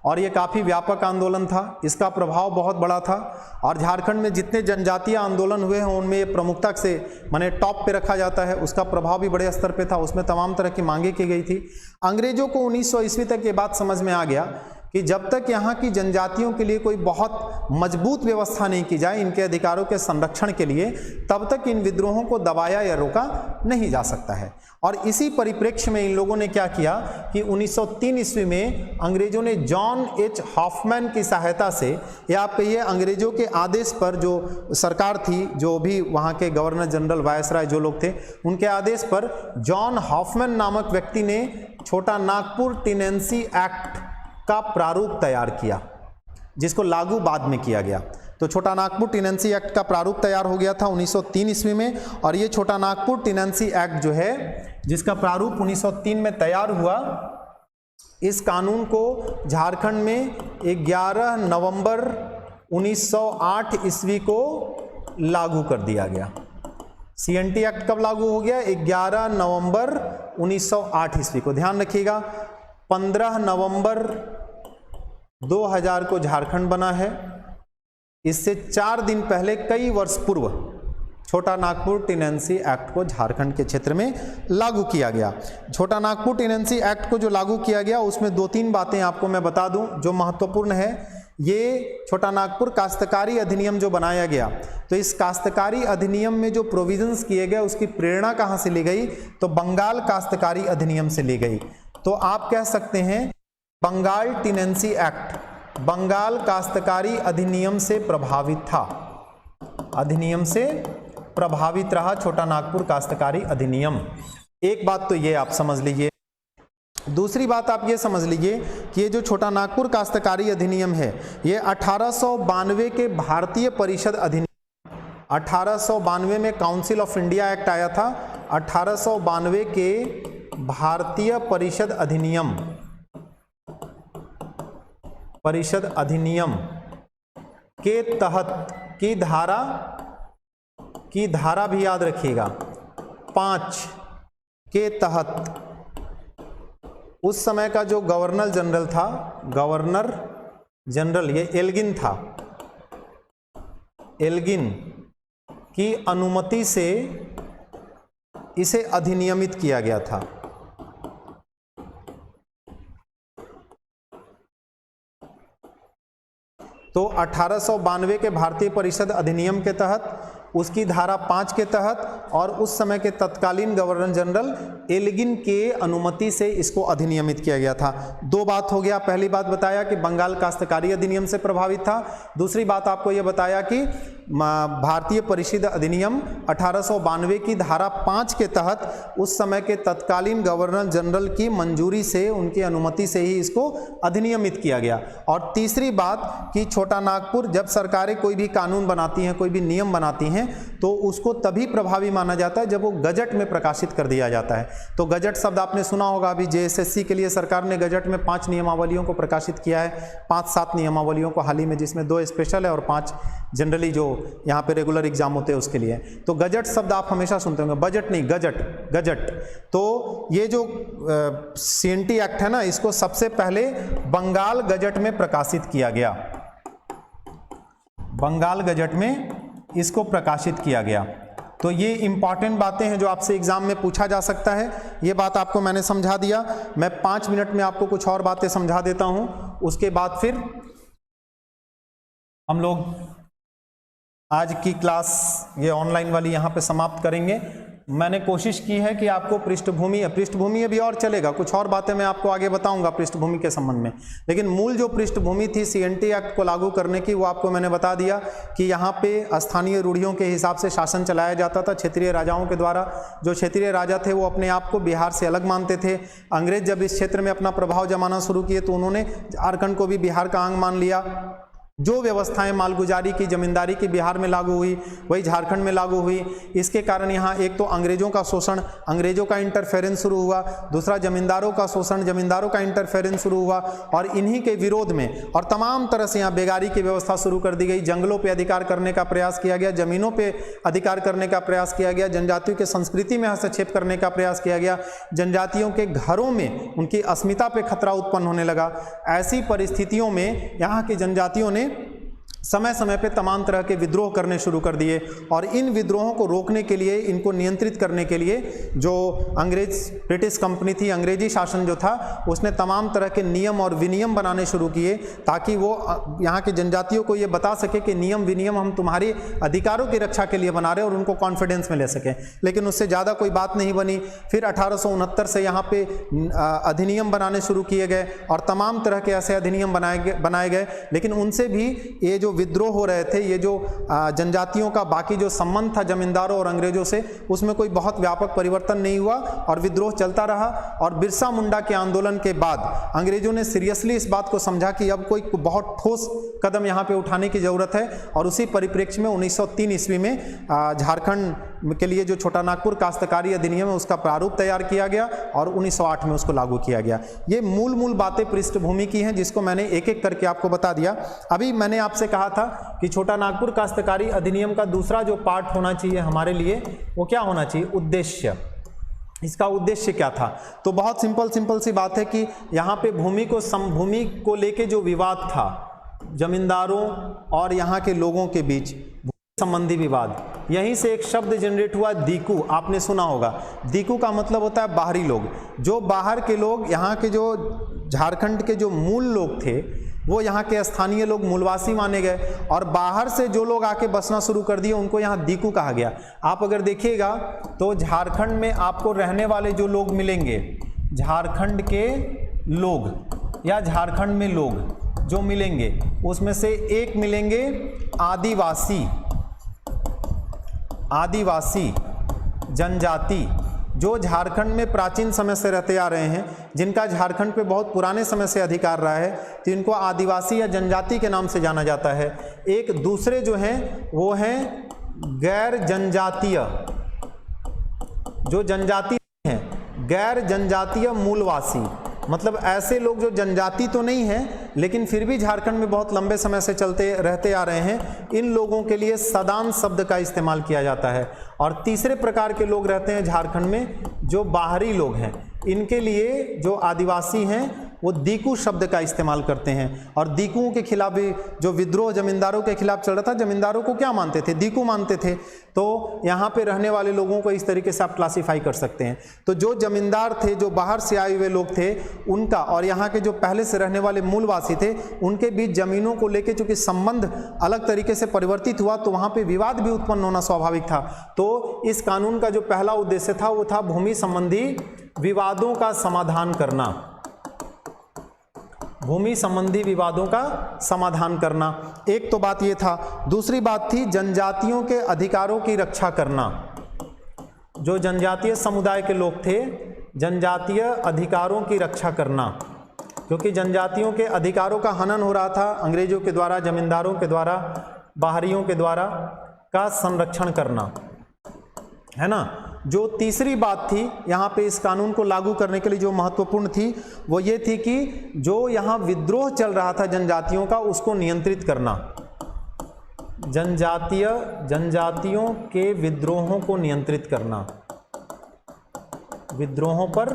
और ये काफ़ी व्यापक आंदोलन था, इसका प्रभाव बहुत बड़ा था। और झारखंड में जितने जनजातीय आंदोलन हुए हैं उनमें ये प्रमुखता से माने टॉप पे रखा जाता है, उसका प्रभाव भी बड़े स्तर पे था, उसमें तमाम तरह की मांगे की गई थी। अंग्रेजों को 1900 ईस्वी तक ये बात समझ में आ गया कि जब तक यहाँ की जनजातियों के लिए कोई बहुत मजबूत व्यवस्था नहीं की जाए इनके अधिकारों के संरक्षण के लिए, तब तक इन विद्रोहों को दबाया या रोका नहीं जा सकता है। और इसी परिप्रेक्ष्य में इन लोगों ने क्या किया कि 1903 ईस्वी में अंग्रेजों ने जॉन एच हॉफमैन की सहायता से, या आप कहिए अंग्रेजों के आदेश पर, जो सरकार थी, जो भी वहाँ के गवर्नर जनरल वायसराय जो लोग थे, उनके आदेश पर जॉन हॉफमैन नामक व्यक्ति ने छोटा नागपुर टेनेंसी एक्ट का प्रारूप तैयार किया, जिसको लागू बाद में किया गया। तो छोटा नागपुर टेनेंसी एक्ट का प्रारूप तैयार हो गया था 1903 ईस्वी में। और ये छोटा नागपुर टेनेंसी एक्ट जो है, जिसका प्रारूप 1903 में तैयार हुआ, इस कानून को झारखंड में 11 नवंबर 1908 ईस्वी को लागू कर दिया गया। CNT एक्ट कब लागू हो गया? 11 नवंबर 1908 ईस्वी को। ध्यान रखिएगा, 15 नवंबर 2000 को झारखंड बना है। इससे 4 दिन पहले, कई वर्ष पूर्व, छोटा नागपुर टेनेंसी एक्ट को झारखंड के क्षेत्र में लागू किया गया। छोटा नागपुर टेनेंसी एक्ट को जो लागू किया गया, उसमें 2-3 बातें आपको मैं बता दूं जो महत्वपूर्ण है। ये छोटा नागपुर काश्तकारी अधिनियम जो बनाया गया, तो इस काश्तकारी अधिनियम में जो प्रोविजंस किए गए उसकी प्रेरणा कहाँ से ली गई? तो बंगाल काश्तकारी अधिनियम से ली गई। तो आप कह सकते हैं बंगाल टेनेंसी एक्ट बंगाल काश्तकारी अधिनियम से प्रभावित था, अधिनियम से प्रभावित रहा छोटा नागपुर काश्तकारी अधिनियम। एक बात तो ये आप समझ लीजिए। दूसरी बात आप ये समझ लीजिए कि ये जो छोटा नागपुर काश्तकारी अधिनियम है, ये 1892 के भारतीय परिषद अधिनियम, 1892 में काउंसिल ऑफ इंडिया एक्ट आया था, 1892 के भारतीय परिषद अधिनियम के तहत की धारा भी याद रखिएगा, 5 के तहत उस समय का जो गवर्नर जनरल था, गवर्नर जनरल ये एल्गिन था, एल्गिन की अनुमति से इसे अधिनियमित किया गया था। तो 1892 के भारतीय परिषद अधिनियम के तहत, उसकी धारा 5 के तहत और उस समय के तत्कालीन गवर्नर जनरल एल्गिन के अनुमति से इसको अधिनियमित किया गया था। 2 बात हो गया। पहली बात बताया कि बंगाल काश्तकारी अधिनियम से प्रभावित था। दूसरी बात आपको यह बताया कि भारतीय परिषद अधिनियम 1892 की धारा 5 के तहत उस समय के तत्कालीन गवर्नर जनरल की मंजूरी से, उनकी अनुमति से ही इसको अधिनियमित किया गया। और तीसरी बात कि छोटा नागपुर, जब सरकारें कोई भी कानून बनाती हैं, कोई भी नियम बनाती हैं, तो उसको तभी प्रभावी माना जाता है जब वो गजट में प्रकाशित कर दिया जाता है। तो गजट शब्द आपने सुना होगा, अभी JSSC के लिए सरकार ने गजट में 5 नियमावलियों को प्रकाशित किया है, 5-7 नियमावलियों को हाल ही में, जिसमें 2 स्पेशल है और 5 जनरली जो यहाँ पे रेगुलर एग्जाम होते हैं उसके लिए। तो गजट शब्द आप हमेशा सुनते होंगे, बजट नहीं, गजट, गजट। तो ये जो CNT एक्ट है ना, इसको सबसे पहले बंगाल गजट में प्रकाशित किया गया, बंगाल गजट में इसको प्रकाशित किया गया। तो ये इंपॉर्टेंट बातें हैं जो आपसे एग्जाम में पूछा जा सकता है। ये बात आपको मैंने समझा दिया। मैं 5 मिनट में आपको कुछ और बातें समझा देता हूं, उसके बाद फिर हम लोग आज की क्लास ये ऑनलाइन वाली यहाँ पे समाप्त करेंगे। मैंने कोशिश की है कि आपको पृष्ठभूमि अभी और चलेगा, कुछ और बातें मैं आपको आगे बताऊंगा पृष्ठभूमि के संबंध में, लेकिन मूल जो पृष्ठभूमि थी सीएनटी एक्ट को लागू करने की, वो आपको मैंने बता दिया कि यहाँ पे स्थानीय रूढ़ियों के हिसाब से शासन चलाया जाता था क्षेत्रीय राजाओं के द्वारा। जो क्षेत्रीय राजा थे वो अपने आप को बिहार से अलग मानते थे। अंग्रेज जब इस क्षेत्र में अपना प्रभाव जमाना शुरू किए तो उन्होंने झारखंड को भी बिहार का अंग मान लिया। जो व्यवस्थाएं मालगुजारी की, जमींदारी की बिहार में लागू हुई वही झारखंड में लागू हुई। इसके कारण यहाँ एक तो अंग्रेजों का शोषण, अंग्रेजों का इंटरफेरेंस शुरू हुआ, दूसरा जमींदारों का शोषण, जमींदारों का इंटरफेरेंस शुरू हुआ, और इन्हीं के विरोध में और तमाम तरह से यहाँ बेगारी की व्यवस्था शुरू कर दी गई। जंगलों पर अधिकार करने का प्रयास किया गया, जमीनों पर अधिकार करने का प्रयास किया गया, जनजातियों के संस्कृति में हस्तक्षेप करने का प्रयास किया गया, जनजातियों के घरों में उनकी अस्मिता पर खतरा उत्पन्न होने लगा। ऐसी परिस्थितियों में यहाँ की जनजातियों ने समय समय पे तमाम तरह के विद्रोह करने शुरू कर दिए, और इन विद्रोहों को रोकने के लिए, इनको नियंत्रित करने के लिए जो ब्रिटिश कंपनी थी, अंग्रेजी शासन जो था, उसने तमाम तरह के नियम और विनियम बनाने शुरू किए ताकि वो यहाँ के जनजातियों को ये बता सके कि नियम विनियम हम तुम्हारे अधिकारों की रक्षा के लिए बना रहे हैं, और उनको कॉन्फिडेंस में ले सकें। लेकिन उससे ज़्यादा कोई बात नहीं बनी। फिर 1869 से यहाँ पे अधिनियम बनाने शुरू किए गए, और तमाम तरह के ऐसे अधिनियम बनाए गए, लेकिन उनसे भी ये जो विद्रोह हो रहे थे, ये जो जनजातियों का बाकी जो संबंध था जमींदारों और अंग्रेजों से, उसमें कोई बहुत व्यापक परिवर्तन नहीं हुआ और विद्रोह चलता रहा। और बिरसा मुंडा के आंदोलन के बाद अंग्रेजों ने सीरियसली इस बात को समझा कि अब कोई बहुत ठोस कदम यहाँ पे उठाने की जरूरत है, और उसी परिप्रेक्ष्य में 1903 ईस्वी में झारखंड के लिए जो छोटा नागपुर काश्तकारी अधिनियम है उसका प्रारूप तैयार किया गया, और 1908 में उसको लागू किया गया। ये मूल बातें पृष्ठभूमि की हैं, जिसको मैंने एक एक करके आपको बता दिया। अभी मैंने आपसे कहा था कि छोटा नागपुर काश्तकारी अधिनियम का दूसरा जो पार्ट होना चाहिए हमारे लिए, वो क्या होना चाहिए? उद्देश्य। इसका उद्देश्य क्या था? तो बहुत सिंपल सी बात है कि यहाँ पे भूमि को लेके जो विवाद था जमींदारों और यहाँ के लोगों के बीच, संबंधी विवाद, यहीं से एक शब्द जनरेट हुआ, दीकू। आपने सुना होगा। दीकू का मतलब होता है बाहरी लोग। जो बाहर के लोग, यहाँ के जो झारखंड के जो मूल लोग थे, वो यहाँ के स्थानीय लोग मूलवासी माने गए, और बाहर से जो लोग आके बसना शुरू कर दिए उनको यहाँ दीकू कहा गया। आप अगर देखिएगा तो झारखंड में आपको रहने वाले जो लोग मिलेंगे, झारखंड के लोग या झारखंड में लोग जो मिलेंगे, उसमें से एक मिलेंगे आदिवासी जनजाति, जो झारखंड में प्राचीन समय से रहते आ रहे हैं, जिनका झारखंड पे बहुत पुराने समय से अधिकार रहा है, तो इनको आदिवासी या जनजाति के नाम से जाना जाता है। एक दूसरे जो हैं वो हैं गैर जनजातीय, जो जनजाति हैं, गैर जनजातीय मूलवासी, मतलब ऐसे लोग जो जनजाति तो नहीं है लेकिन फिर भी झारखंड में बहुत लंबे समय से रहते आ रहे हैं। इन लोगों के लिए सदान शब्द का इस्तेमाल किया जाता है। और तीसरे प्रकार के लोग रहते हैं झारखंड में, जो बाहरी लोग हैं। इनके लिए जो आदिवासी हैं वो दीकू शब्द का इस्तेमाल करते हैं। और दीकुओं के खिलाफ भी जो विद्रोह जमींदारों के खिलाफ चल रहा था, जमींदारों को क्या मानते थे? दीकू मानते थे। तो यहाँ पे रहने वाले लोगों को इस तरीके से आप क्लासीफाई कर सकते हैं। तो जो जमींदार थे, जो बाहर से आए हुए लोग थे, उनका और यहाँ के जो पहले से रहने वाले मूलवासी थे, उनके बीच जमीनों को लेकर चूंकि संबंध अलग तरीके से परिवर्तित हुआ, तो वहाँ पे विवाद भी उत्पन्न होना स्वाभाविक था। तो इस कानून का जो पहला उद्देश्य था वो था भूमि संबंधी विवादों का समाधान करना। भूमि संबंधी विवादों का समाधान करना, एक तो बात ये था। दूसरी बात थी जनजातियों के अधिकारों की रक्षा करना। जो जनजातीय समुदाय के लोग थे, जनजातीय अधिकारों की रक्षा करना, क्योंकि जनजातियों के अधिकारों का हनन हो रहा था अंग्रेजों के द्वारा, जमींदारों के द्वारा, बाहरियों के द्वारा, का संरक्षण करना, है ना। जो तीसरी बात थी यहाँ पे इस कानून को लागू करने के लिए जो महत्वपूर्ण थी, वो ये थी कि जो यहाँ विद्रोह चल रहा था जनजातियों का, उसको नियंत्रित करना। जनजातियों के विद्रोहों को नियंत्रित करना, विद्रोहों पर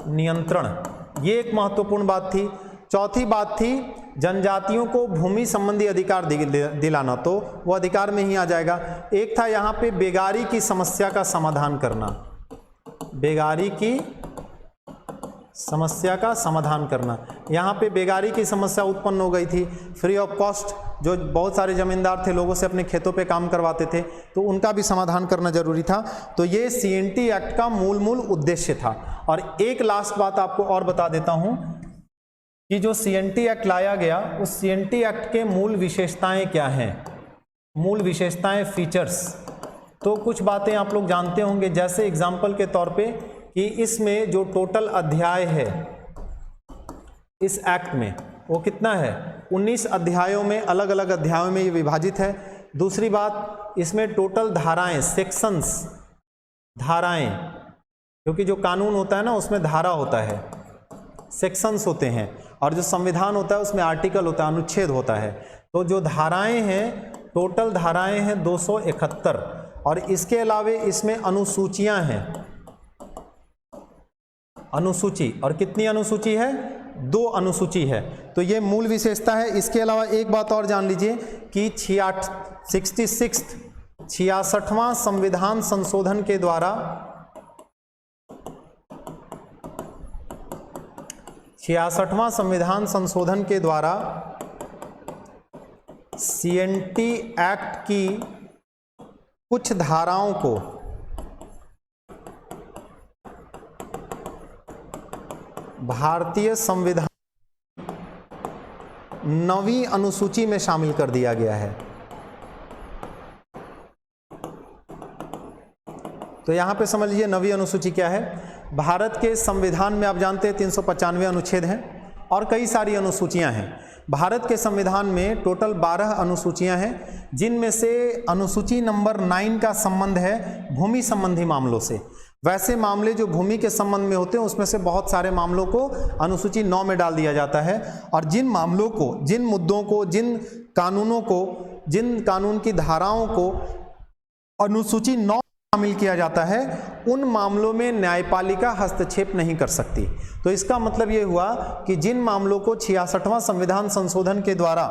नियंत्रण, ये एक महत्वपूर्ण बात थी। चौथी बात थी जनजातियों को भूमि संबंधी अधिकार दिलाना, तो वो अधिकार में ही आ जाएगा। एक था यहाँ पे बेगारी की समस्या का समाधान करना, बेगारी की समस्या का समाधान करना। यहाँ पे बेगारी की समस्या उत्पन्न हो गई थी, फ्री ऑफ कॉस्ट जो बहुत सारे जमींदार थे लोगों से अपने खेतों पे काम करवाते थे, तो उनका भी समाधान करना जरूरी था। तो ये CNT एक्ट का मूल उद्देश्य था। और एक लास्ट बात आपको और बता देता हूँ कि जो CNT एक्ट लाया गया, उस CNT एक्ट के मूल विशेषताएं क्या हैं, मूल विशेषताएं, फीचर्स। तो कुछ बातें आप लोग जानते होंगे, जैसे एग्जाम्पल के तौर पे कि इसमें जो टोटल अध्याय है इस एक्ट में वो कितना है, 19 अध्यायों में, अलग अलग अध्यायों में ये विभाजित है। दूसरी बात, इसमें टोटल धाराएं, सेक्शंस, धाराएं, क्योंकि जो कानून होता है ना उसमें धारा होता है, सेक्शंस होते हैं, और जो संविधान होता है उसमें आर्टिकल होता है, अनुच्छेद होता है। तो जो धाराएं हैं, टोटल धाराएं हैं 271, और इसके अलावे इसमें अनुसूचियां हैं, अनुसूची, और कितनी अनुसूची है, 2 अनुसूची है। तो ये मूल विशेषता है। इसके अलावा एक बात और जान लीजिए कि 66वां संविधान संशोधन के द्वारा 66वां संविधान संशोधन के द्वारा CNT एक्ट की कुछ धाराओं को भारतीय संविधान 9वीं अनुसूची में शामिल कर दिया गया है। तो यहां पे समझ लीजिए 9वीं अनुसूची क्या है। भारत के संविधान में आप जानते हैं 395 अनुच्छेद हैं और कई सारी अनुसूचियां हैं। भारत के संविधान में टोटल 12 अनुसूचियां हैं, जिनमें से अनुसूची नंबर 9 का संबंध है भूमि संबंधी मामलों से। वैसे मामले जो भूमि के संबंध में होते हैं उसमें से बहुत सारे मामलों को अनुसूची 9 में डाल दिया जाता है, और जिन मामलों को, जिन मुद्दों को, जिन कानूनों को, जिन कानून की धाराओं को अनुसूची 9 शामिल किया जाता है, उन मामलों में न्यायपालिका हस्तक्षेप नहीं कर सकती। तो इसका मतलब ये हुआ कि जिन मामलों को 66वां संविधान संशोधन के द्वारा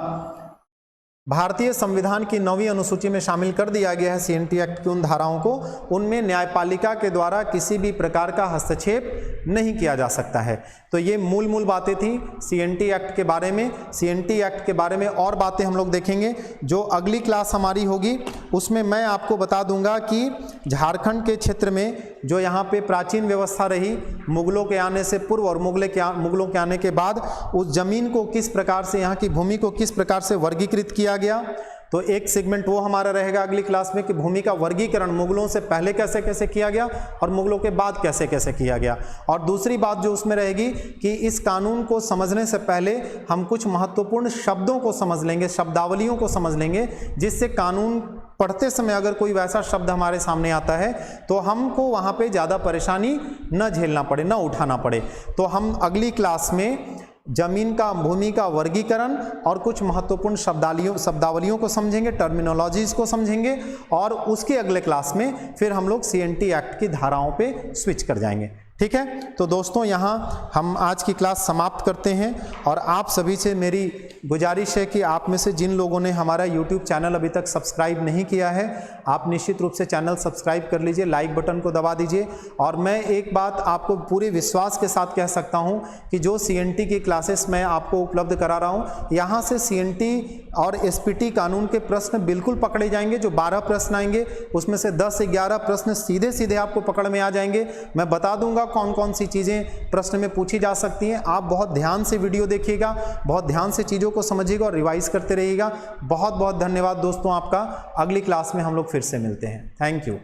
भारतीय संविधान की 9वीं अनुसूची में शामिल कर दिया गया है CNT एक्ट की उन धाराओं को, उनमें न्यायपालिका के द्वारा किसी भी प्रकार का हस्तक्षेप नहीं किया जा सकता है। तो ये मूल बातें थी CNT एक्ट के बारे में। CNT एक्ट के बारे में और बातें हम लोग देखेंगे। जो अगली क्लास हमारी होगी उसमें मैं आपको बता दूंगा कि झारखंड के क्षेत्र में जो यहाँ पे प्राचीन व्यवस्था रही मुगलों के आने से पूर्व और मुगलों के आने के बाद, उस जमीन को किस प्रकार से, यहाँ की भूमि को किस प्रकार से वर्गीकृत किया गया। तो एक सेगमेंट वो हमारा रहेगा अगली क्लास में कि भूमि का वर्गीकरण मुगलों से पहले कैसे कैसे किया गया और मुगलों के बाद कैसे कैसे किया गया। और दूसरी बात जो उसमें रहेगी कि इस कानून को समझने से पहले हम कुछ महत्वपूर्ण शब्दों को समझ लेंगे, शब्दावलियों को समझ लेंगे, जिससे कानून पढ़ते समय अगर कोई वैसा शब्द हमारे सामने आता है तो हमको वहाँ पे ज़्यादा परेशानी न झेलना पड़े, न उठाना पड़े। तो हम अगली क्लास में जमीन का, भूमि का वर्गीकरण और कुछ महत्वपूर्ण शब्दावलियों को समझेंगे, टर्मिनोलॉजीज को समझेंगे, और उसके अगले क्लास में फिर हम लोग CNT एक्ट की धाराओं पे स्विच कर जाएंगे। ठीक है, तो दोस्तों यहाँ हम आज की क्लास समाप्त करते हैं, और आप सभी से मेरी गुजारिश है कि आप में से जिन लोगों ने हमारा YouTube चैनल अभी तक सब्सक्राइब नहीं किया है, आप निश्चित रूप से चैनल सब्सक्राइब कर लीजिए, लाइक बटन को दबा दीजिए। और मैं एक बात आपको पूरे विश्वास के साथ कह सकता हूँ कि जो CNT की क्लासेस मैं आपको उपलब्ध करा रहा हूँ, यहाँ से CNT और SPT कानून के प्रश्न बिल्कुल पकड़े जाएंगे। जो 12 प्रश्न आएंगे उसमें से 10 से 11 प्रश्न सीधे सीधे आपको पकड़ में आ जाएंगे। मैं बता दूंगा कौन कौन सी चीज़ें प्रश्न में पूछी जा सकती हैं। आप बहुत ध्यान से वीडियो देखिएगा, बहुत ध्यान से चीज़ों को समझिएगा और रिवाइज करते रहिएगा। बहुत बहुत धन्यवाद दोस्तों आपका। अगली क्लास में हम लोग फिर से मिलते हैं। Thank you.